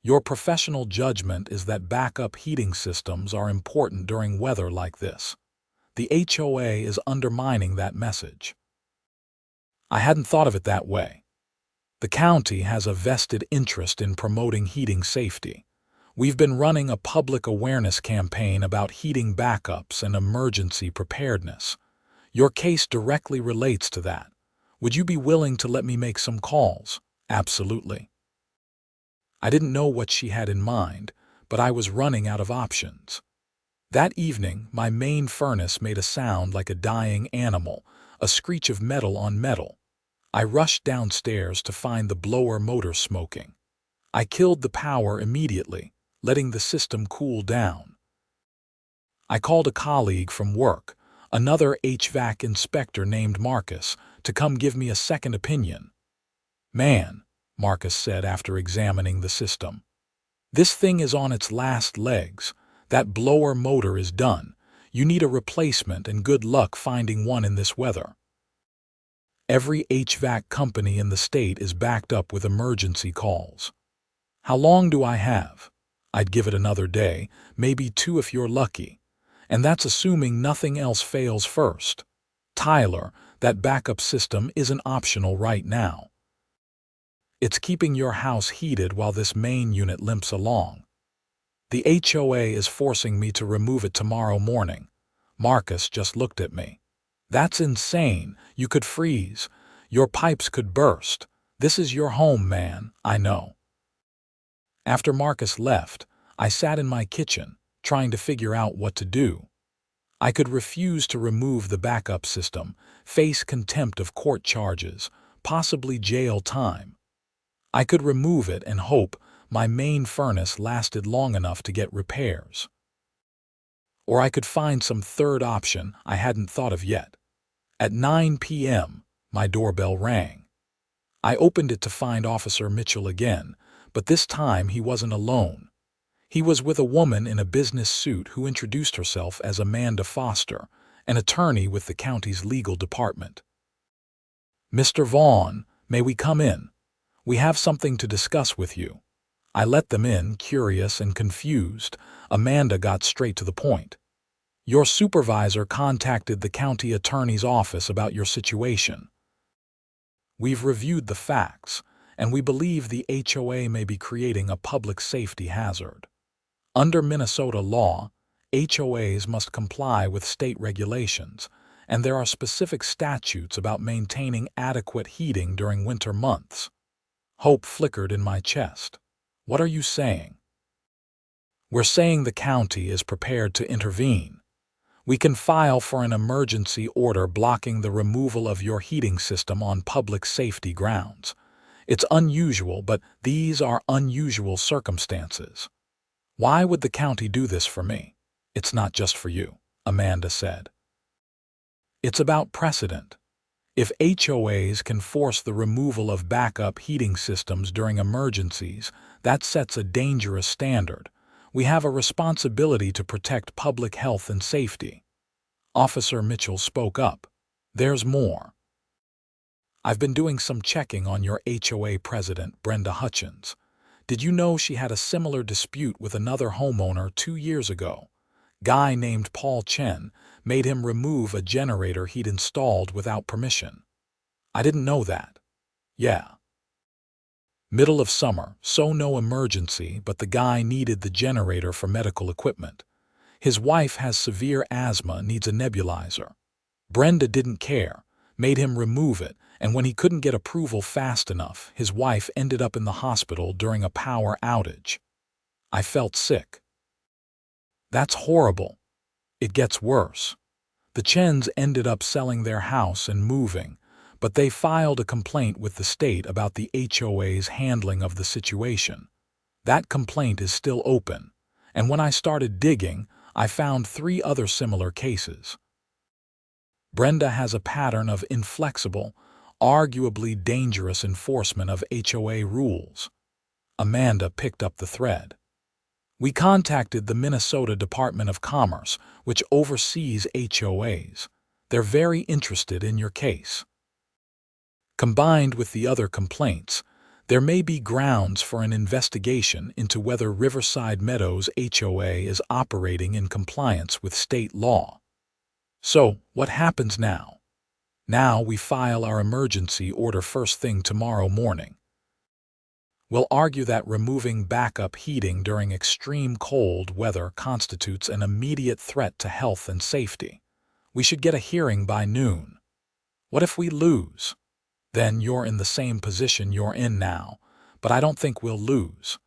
Your professional judgment is that backup heating systems are important during weather like this. The HOA is undermining that message." I hadn't thought of it that way. The county has a vested interest in promoting heating safety. We've been running a public awareness campaign about heating backups and emergency preparedness. Your case directly relates to that. Would you be willing to let me make some calls? Absolutely. I didn't know what she had in mind, but I was running out of options. That evening, my main furnace made a sound like a dying animal, a screech of metal on metal. I rushed downstairs to find the blower motor smoking. I killed the power immediately, letting the system cool down. I called a colleague from work, another HVAC inspector named Marcus, to come give me a second opinion. "Man," Marcus said after examining the system, "this thing is on its last legs. That blower motor is done. You need a replacement and good luck finding one in this weather. Every HVAC company in the state is backed up with emergency calls. How long do I have? I'd give it another day, maybe 2 if you're lucky. And that's assuming nothing else fails first. Tyler, that backup system isn't optional right now. It's keeping your house heated while this main unit limps along. The HOA is forcing me to remove it tomorrow morning." Marcus just looked at me. "That's insane. You could freeze. Your pipes could burst. This is your home, man, I know." After Marcus left, I sat in my kitchen, trying to figure out what to do. I could refuse to remove the backup system, face contempt of court charges, possibly jail time. I could remove it and hope my main furnace lasted long enough to get repairs. Or I could find some third option I hadn't thought of yet. At 9 p.m., my doorbell rang. I opened it to find Officer Mitchell again, but this time he wasn't alone. He was with a woman in a business suit who introduced herself as Amanda Foster, an attorney with the county's legal department. "Mr. Vaughn, may we come in? We have something to discuss with you." I let them in, curious and confused. Amanda got straight to the point. "Your supervisor contacted the county attorney's office about your situation. We've reviewed the facts, and we believe the HOA may be creating a public safety hazard. Under Minnesota law, HOAs must comply with state regulations, and there are specific statutes about maintaining adequate heating during winter months." Hope flickered in my chest. "What are you saying?" "We're saying the county is prepared to intervene. We can file for an emergency order blocking the removal of your heating system on public safety grounds. It's unusual, but these are unusual circumstances." "Why would the county do this for me?" "It's not just for you," Amanda said. "It's about precedent. If HOAs can force the removal of backup heating systems during emergencies, that sets a dangerous standard. We have a responsibility to protect public health and safety. Officer Mitchell spoke up. There's more. I've been doing some checking on your HOA president, Brenda Hutchins. Did you know she had a similar dispute with another homeowner 2 years ago? Guy named Paul Chen made him remove a generator he'd installed without permission. I didn't know that. Yeah. Middle of summer, so no emergency, but the guy needed the generator for medical equipment. His wife has severe asthma, needs a nebulizer. Brenda didn't care, made him remove it, and when he couldn't get approval fast enough, his wife ended up in the hospital during a power outage. I felt sick. That's horrible. It gets worse. The Chens ended up selling their house and moving, but they filed a complaint with the state about the HOA's handling of the situation. That complaint is still open, and when I started digging, I found 3 other similar cases. Brenda has a pattern of inflexible, arguably dangerous enforcement of HOA rules. Amanda picked up the thread. We contacted the Minnesota Department of Commerce, which oversees HOAs. They're very interested in your case. Combined with the other complaints, there may be grounds for an investigation into whether Riverside Meadows HOA is operating in compliance with state law. So, what happens now? Now we file our emergency order first thing tomorrow morning. We'll argue that removing backup heating during extreme cold weather constitutes an immediate threat to health and safety. We should get a hearing by noon. What if we lose? Then you're in the same position you're in now, but I don't think we'll lose.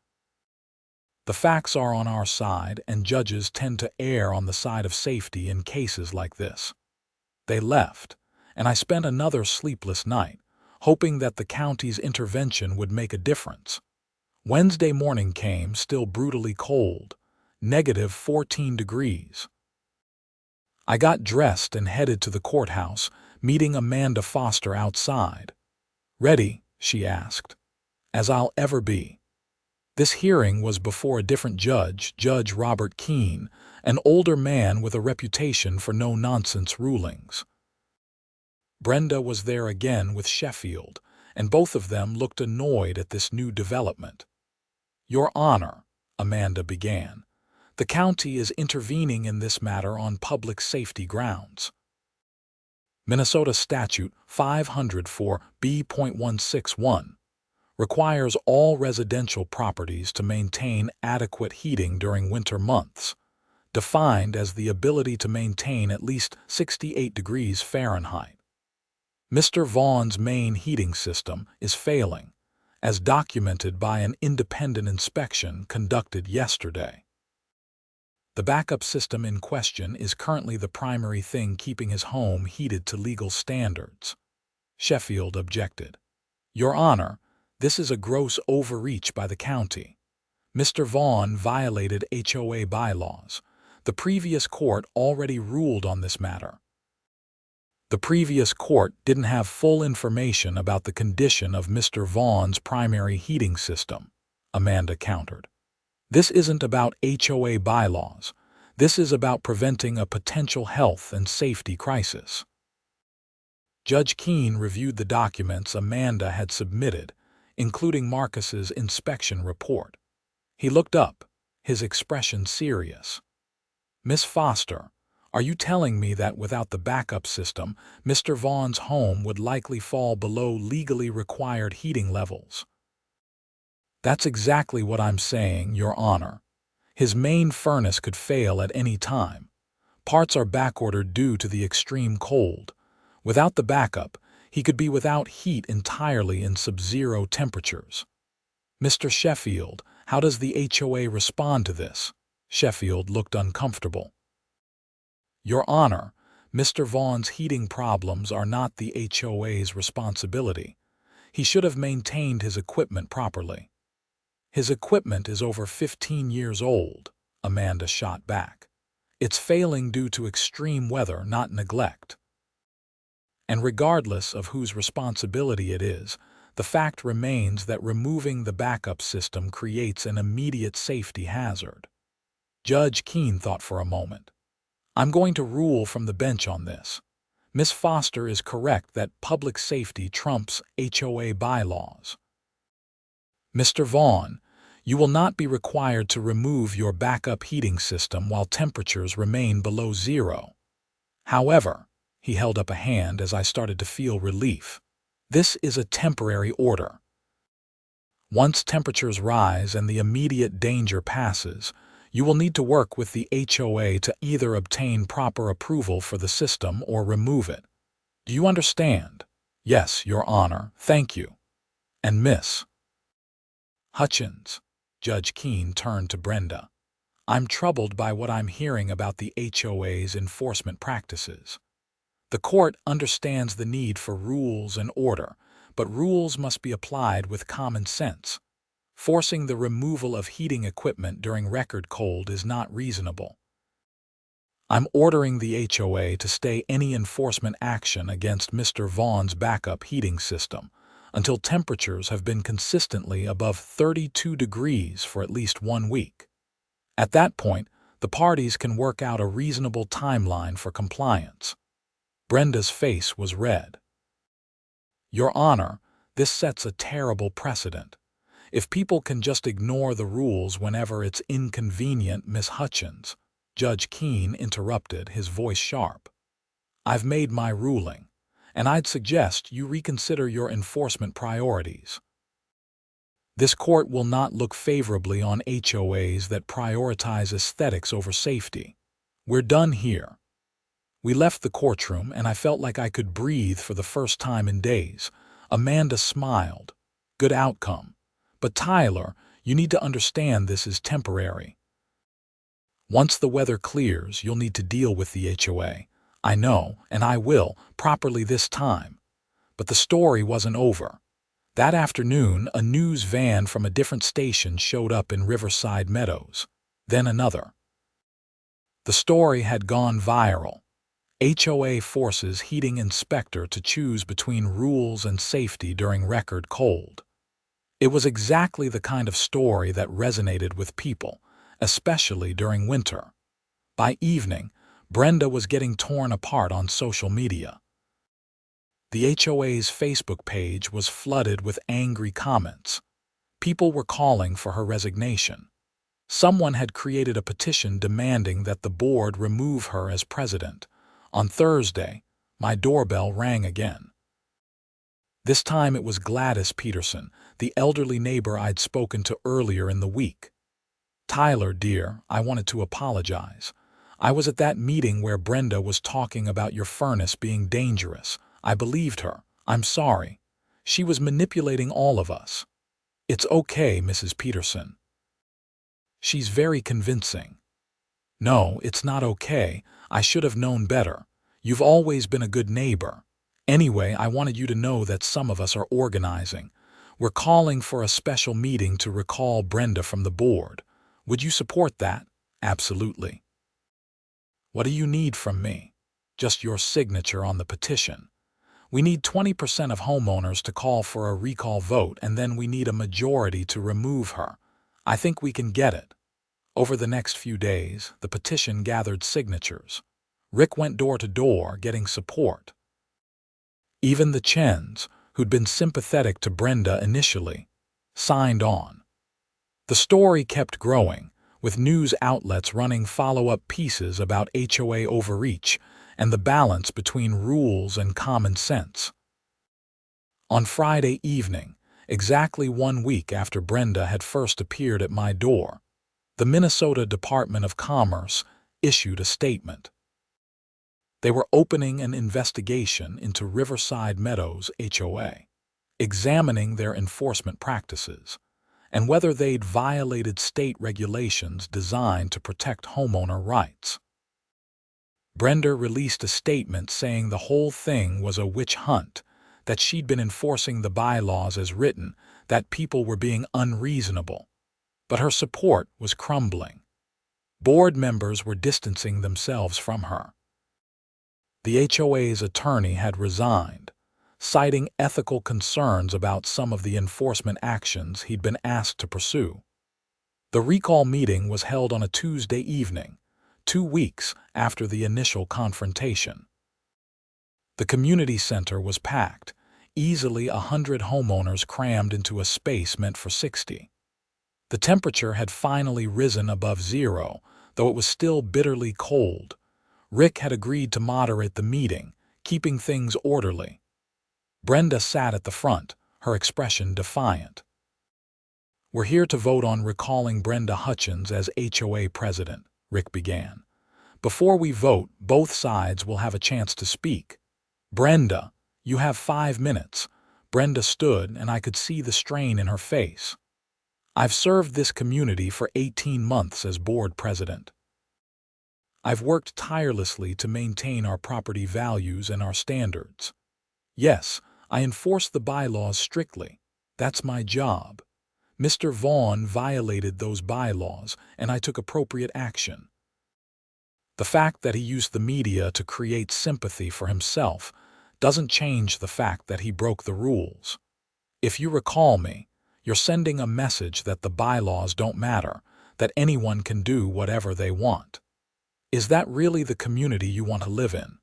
The facts are on our side, and judges tend to err on the side of safety in cases like this. They left, and I spent another sleepless night, hoping that the county's intervention would make a difference. Wednesday morning came, still brutally cold, -14 degrees. I got dressed and headed to the courthouse, meeting Amanda Foster outside. "Ready?" she asked. "As I'll ever be." This hearing was before a different judge, Judge Robert Keene, an older man with a reputation for no-nonsense rulings. Brenda was there again with Sheffield, and both of them looked annoyed at this new development. "Your Honor," Amanda began, "the county is intervening in this matter on public safety grounds. Minnesota Statute 504B.161 requires all residential properties to maintain adequate heating during winter months, defined as the ability to maintain at least 68 degrees Fahrenheit. Mr. Vaughn's main heating system is failing, as documented by an independent inspection conducted yesterday. The backup system in question is currently the primary thing keeping his home heated to legal standards." Sheffield objected. "Your Honor, this is a gross overreach by the county. Mr. Vaughn violated HOA bylaws. The previous court already ruled on this matter." "The previous court didn't have full information about the condition of Mr. Vaughn's primary heating system," Amanda countered. "This isn't about HOA bylaws. This is about preventing a potential health and safety crisis." Judge Keene reviewed the documents Amanda had submitted, including Marcus's inspection report. He looked up, his expression serious. "Miss Foster, are you telling me that without the backup system, Mr. Vaughn's home would likely fall below legally required heating levels?" "That's exactly what I'm saying, Your Honor. His main furnace could fail at any time. Parts are backordered due to the extreme cold. Without the backup, he could be without heat entirely in sub-zero temperatures." "Mr. Sheffield, how does the HOA respond to this?" Sheffield looked uncomfortable. "Your Honor, Mr. Vaughn's heating problems are not the HOA's responsibility. He should have maintained his equipment properly." "His equipment is over 15 years old," Amanda shot back. "It's failing due to extreme weather, not neglect." And regardless of whose responsibility it is, the fact remains that removing the backup system creates an immediate safety hazard. Judge Keene thought for a moment. I'm going to rule from the bench on this. Miss Foster is correct that public safety trumps HOA bylaws. Mr. Vaughn, you will not be required to remove your backup heating system while temperatures remain below zero. However, he held up a hand as I started to feel relief. This is a temporary order. Once temperatures rise and the immediate danger passes, you will need to work with the HOA to either obtain proper approval for the system or remove it. Do you understand? Yes, Your Honor, thank you. And Miss Hutchins, Judge Keene turned to Brenda. I'm troubled by what I'm hearing about the HOA's enforcement practices. The court understands the need for rules and order, but rules must be applied with common sense. Forcing the removal of heating equipment during record cold is not reasonable. I'm ordering the HOA to stay any enforcement action against Mr. Vaughn's backup heating system until temperatures have been consistently above 32 degrees for at least 1 week. At that point, the parties can work out a reasonable timeline for compliance. Brenda's face was red. Your Honor, this sets a terrible precedent. If people can just ignore the rules whenever it's inconvenient, Miss Hutchins, Judge Keene interrupted, his voice sharp. I've made my ruling, and I'd suggest you reconsider your enforcement priorities. This court will not look favorably on HOAs that prioritize aesthetics over safety. We're done here. We left the courtroom, and I felt like I could breathe for the first time in days. Amanda smiled. Good outcome. But Tyler, you need to understand this is temporary. Once the weather clears, you'll need to deal with the HOA. I know, and I will, properly this time. But the story wasn't over. That afternoon, a news van from a different station showed up in Riverside Meadows. Then another. The story had gone viral. HOA forces heating inspector to choose between rules and safety during record cold. It was exactly the kind of story that resonated with people, especially during winter. By evening, Brenda was getting torn apart on social media. The HOA's Facebook page was flooded with angry comments. People were calling for her resignation. Someone had created a petition demanding that the board remove her as president. On Thursday, my doorbell rang again. This time it was Gladys Peterson, the elderly neighbor I'd spoken to earlier in the week. Tyler, dear, I wanted to apologize. I was at that meeting where Brenda was talking about your furnace being dangerous. I believed her. I'm sorry. She was manipulating all of us. It's okay, Mrs. Peterson. She's very convincing. No, it's not okay. I should have known better. You've always been a good neighbor. Anyway, I wanted you to know that some of us are organizing. We're calling for a special meeting to recall Brenda from the board. Would you support that? Absolutely. What do you need from me? Just your signature on the petition. We need 20% of homeowners to call for a recall vote, and then we need a majority to remove her. I think we can get it. Over the next few days, the petition gathered signatures. Rick went door to door getting support. Even the Chens, who'd been sympathetic to Brenda initially, signed on. The story kept growing, with news outlets running follow-up pieces about HOA overreach and the balance between rules and common sense. On Friday evening, exactly 1 week after Brenda had first appeared at my door, the Minnesota Department of Commerce issued a statement. They were opening an investigation into Riverside Meadows HOA, examining their enforcement practices, and whether they'd violated state regulations designed to protect homeowner rights. Brenda released a statement saying the whole thing was a witch hunt, that she'd been enforcing the bylaws as written, that people were being unreasonable. But her support was crumbling. Board members were distancing themselves from her. The HOA's attorney had resigned, citing ethical concerns about some of the enforcement actions he'd been asked to pursue. The recall meeting was held on a Tuesday evening, 2 weeks after the initial confrontation. The community center was packed, easily 100 homeowners crammed into a space meant for 60. The temperature had finally risen above zero, though it was still bitterly cold. Rick had agreed to moderate the meeting, keeping things orderly. Brenda sat at the front, her expression defiant. "We're here to vote on recalling Brenda Hutchins as HOA president," Rick began. "Before we vote, both sides will have a chance to speak." "Brenda, you have 5 minutes." Brenda stood, and I could see the strain in her face. "I've served this community for 18 months as board president. I've worked tirelessly to maintain our property values and our standards. Yes, I enforce the bylaws strictly. That's my job. Mr. Vaughn violated those bylaws, and I took appropriate action. The fact that he used the media to create sympathy for himself doesn't change the fact that he broke the rules. If you recall me, you're sending a message that the bylaws don't matter, that anyone can do whatever they want. Is that really the community you want to live in?"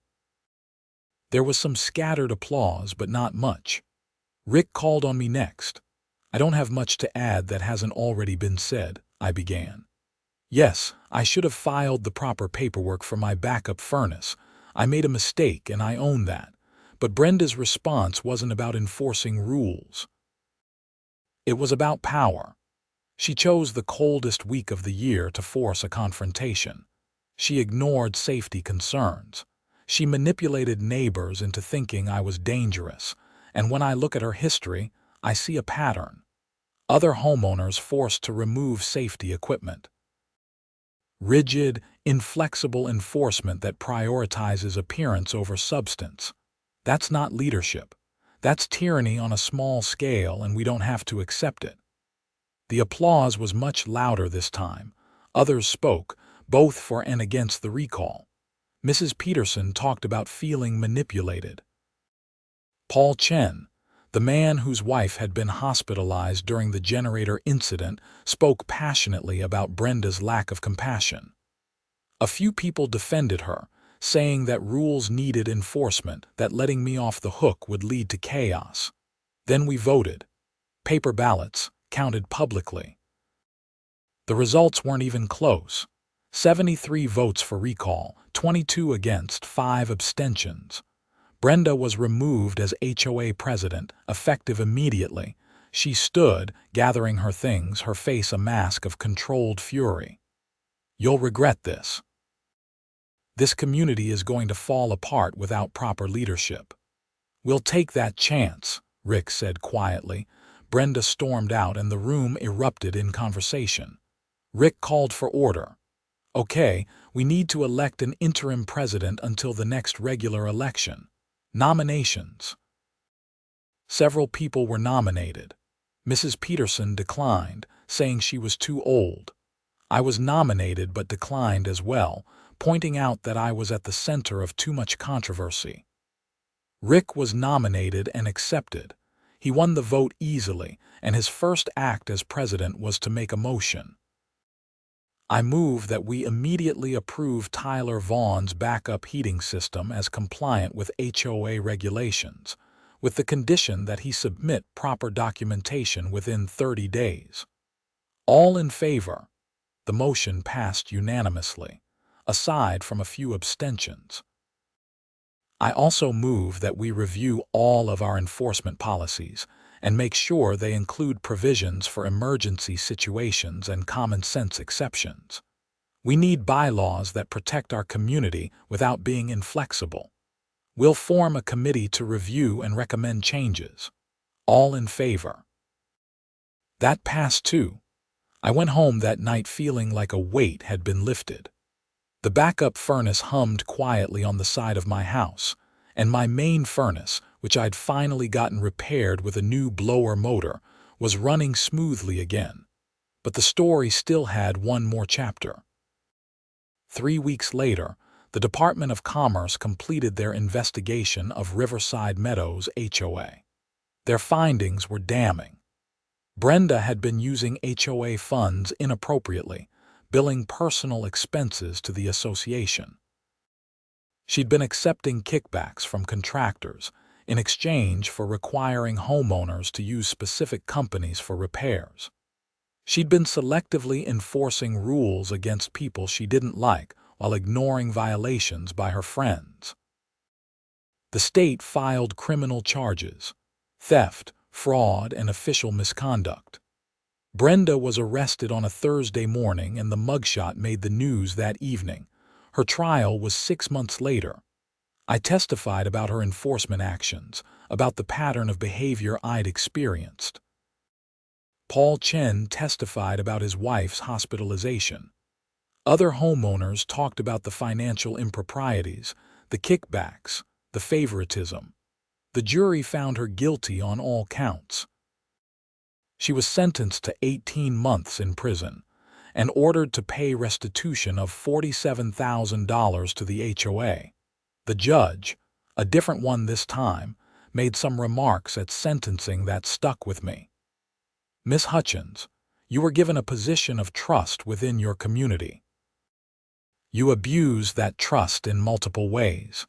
There was some scattered applause, but not much. Rick called on me next. "I don't have much to add that hasn't already been said," I began. "Yes, I should have filed the proper paperwork for my backup furnace. I made a mistake, and I own that. But Brenda's response wasn't about enforcing rules. It was about power. She chose the coldest week of the year to force a confrontation. She ignored safety concerns. She manipulated neighbors into thinking I was dangerous, and when I look at her history, I see a pattern. Other homeowners forced to remove safety equipment. Rigid, inflexible enforcement that prioritizes appearance over substance. That's not leadership. That's tyranny on a small scale, and we don't have to accept it." The applause was much louder this time. Others spoke, both for and against the recall. Mrs. Peterson talked about feeling manipulated. Paul Chen, the man whose wife had been hospitalized during the generator incident, spoke passionately about Brenda's lack of compassion. A few people defended her, saying that rules needed enforcement, that letting me off the hook would lead to chaos. Then we voted. Paper ballots, counted publicly. The results weren't even close. 73 votes for recall, 22 against, 5 abstentions. Brenda was removed as HOA president, effective immediately. She stood, gathering her things, her face a mask of controlled fury. "You'll regret this. This community is going to fall apart without proper leadership." "We'll take that chance," Rick said quietly. Brenda stormed out, and the room erupted in conversation. Rick called for order. "Okay, we need to elect an interim president until the next regular election. Nominations." Several people were nominated. Mrs. Peterson declined, saying she was too old. I was nominated but declined as well, pointing out that I was at the center of too much controversy. Rick was nominated and accepted. He won the vote easily, and his first act as president was to make a motion. I move that we immediately approve Tyler Vaughn's backup heating system as compliant with HOA regulations, with the condition that he submit proper documentation within 30 days. All in favor? The motion passed unanimously, aside from a few abstentions. I also move that we review all of our enforcement policies and make sure they include provisions for emergency situations and common-sense exceptions. We need bylaws that protect our community without being inflexible. We'll form a committee to review and recommend changes. All in favor? That passed too. I went home that night feeling like a weight had been lifted. The backup furnace hummed quietly on the side of my house, and my main furnace, which I'd finally gotten repaired with a new blower motor, was running smoothly again. But the story still had one more chapter. 3 weeks later, the Department of Commerce completed their investigation of Riverside Meadows HOA. Their findings were damning. Brenda had been using HOA funds inappropriately, billing personal expenses to the association. She'd been accepting kickbacks from contractors in exchange for requiring homeowners to use specific companies for repairs. She'd been selectively enforcing rules against people she didn't like while ignoring violations by her friends. The state filed criminal charges: theft, fraud, and official misconduct. Brenda was arrested on a Thursday morning, and the mugshot made the news that evening. Her trial was 6 months later. I testified about her enforcement actions, about the pattern of behavior I'd experienced. Paul Chen testified about his wife's hospitalization. Other homeowners talked about the financial improprieties, the kickbacks, the favoritism. The jury found her guilty on all counts. She was sentenced to 18 months in prison and ordered to pay restitution of $47,000 to the HOA. The judge, a different one this time, made some remarks at sentencing that stuck with me. "Miss Hutchins, you were given a position of trust within your community. You abused that trust in multiple ways.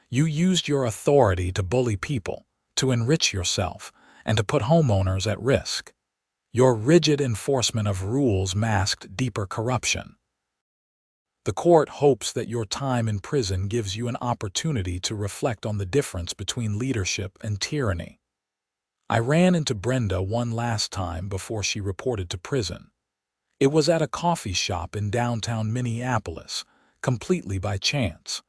You used your authority to bully people, to enrich yourself, and to put homeowners at risk. Your rigid enforcement of rules masked deeper corruption. The court hopes that your time in prison gives you an opportunity to reflect on the difference between leadership and tyranny." I ran into Brenda one last time before she reported to prison. It was at a coffee shop in downtown Minneapolis, completely by chance.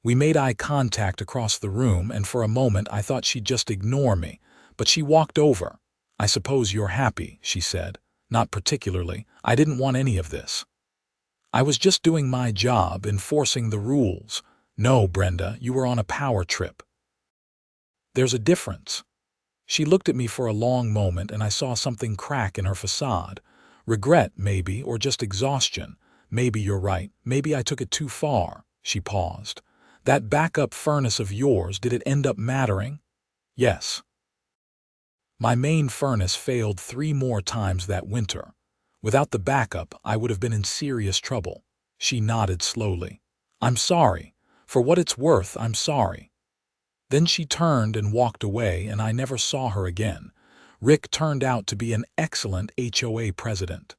We made eye contact across the room, and for a moment I thought she'd just ignore me, but she walked over. "I suppose you're happy," she said. "Not particularly. I didn't want any of this. I was just doing my job, enforcing the rules." "No, Brenda, you were on a power trip. There's a difference." She looked at me for a long moment, and I saw something crack in her facade. Regret, maybe, or just exhaustion. "Maybe you're right. Maybe I took it too far." She paused. "That backup furnace of yours, did it end up mattering?" "Yes. My main furnace failed 3 more times that winter. Without the backup, I would have been in serious trouble." She nodded slowly. "I'm sorry. For what it's worth, I'm sorry." Then she turned and walked away, and I never saw her again. Rick turned out to be an excellent HOA president.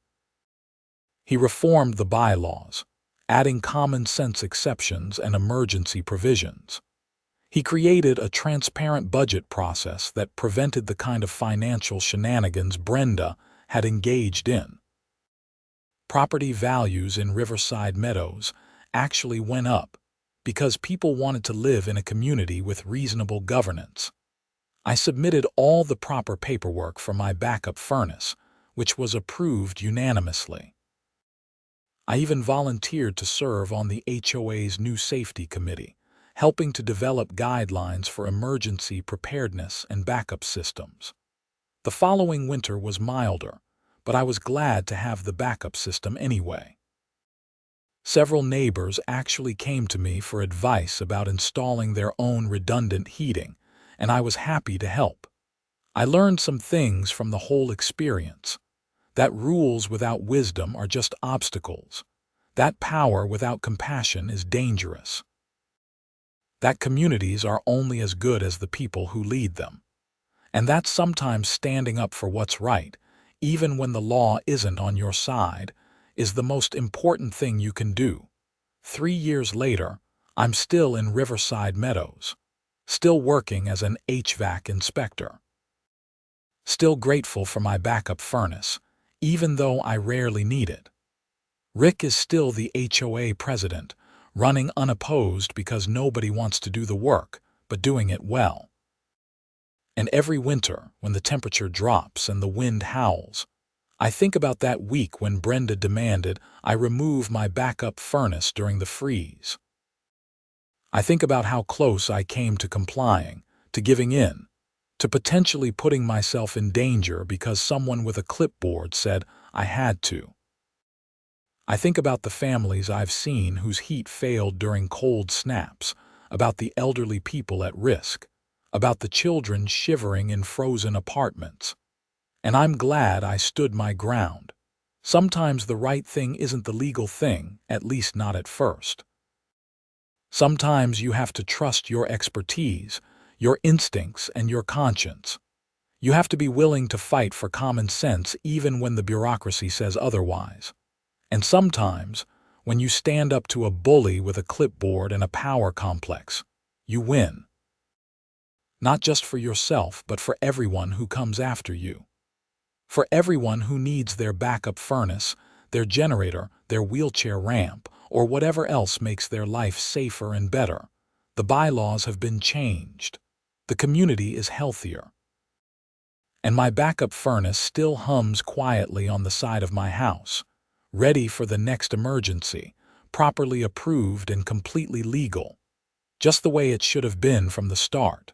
He reformed the bylaws, adding common-sense exceptions and emergency provisions. He created a transparent budget process that prevented the kind of financial shenanigans Brenda had engaged in. Property values in Riverside Meadows actually went up because people wanted to live in a community with reasonable governance. I submitted all the proper paperwork for my backup furnace, which was approved unanimously. I even volunteered to serve on the HOA's new safety committee, helping to develop guidelines for emergency preparedness and backup systems. The following winter was milder, but I was glad to have the backup system anyway. Several neighbors actually came to me for advice about installing their own redundant heating, and I was happy to help. I learned some things from the whole experience. That rules without wisdom are just obstacles. That power without compassion is dangerous. That communities are only as good as the people who lead them. And that sometimes standing up for what's right, even when the law isn't on your side, is the most important thing you can do. 3 years later, I'm still in Riverside Meadows, still working as an HVAC inspector. Still grateful for my backup furnace, even though I rarely need it. Rick is still the HOA president, running unopposed because nobody wants to do the work, but doing it well. And every winter, when the temperature drops and the wind howls, I think about that week when Brenda demanded I remove my backup furnace during the freeze. I think about how close I came to complying, to giving in, to potentially putting myself in danger because someone with a clipboard said I had to. I think about the families I've seen whose heat failed during cold snaps, about the elderly people at risk, about the children shivering in frozen apartments. And I'm glad I stood my ground. Sometimes the right thing isn't the legal thing, at least not at first. Sometimes you have to trust your expertise, your instincts, and your conscience. You have to be willing to fight for common sense even when the bureaucracy says otherwise. And sometimes, when you stand up to a bully with a clipboard and a power complex, you win. Not just for yourself, but for everyone who comes after you. For everyone who needs their backup furnace, their generator, their wheelchair ramp, or whatever else makes their life safer and better. The bylaws have been changed. The community is healthier. And my backup furnace still hums quietly on the side of my house, ready for the next emergency, properly approved and completely legal, just the way it should have been from the start.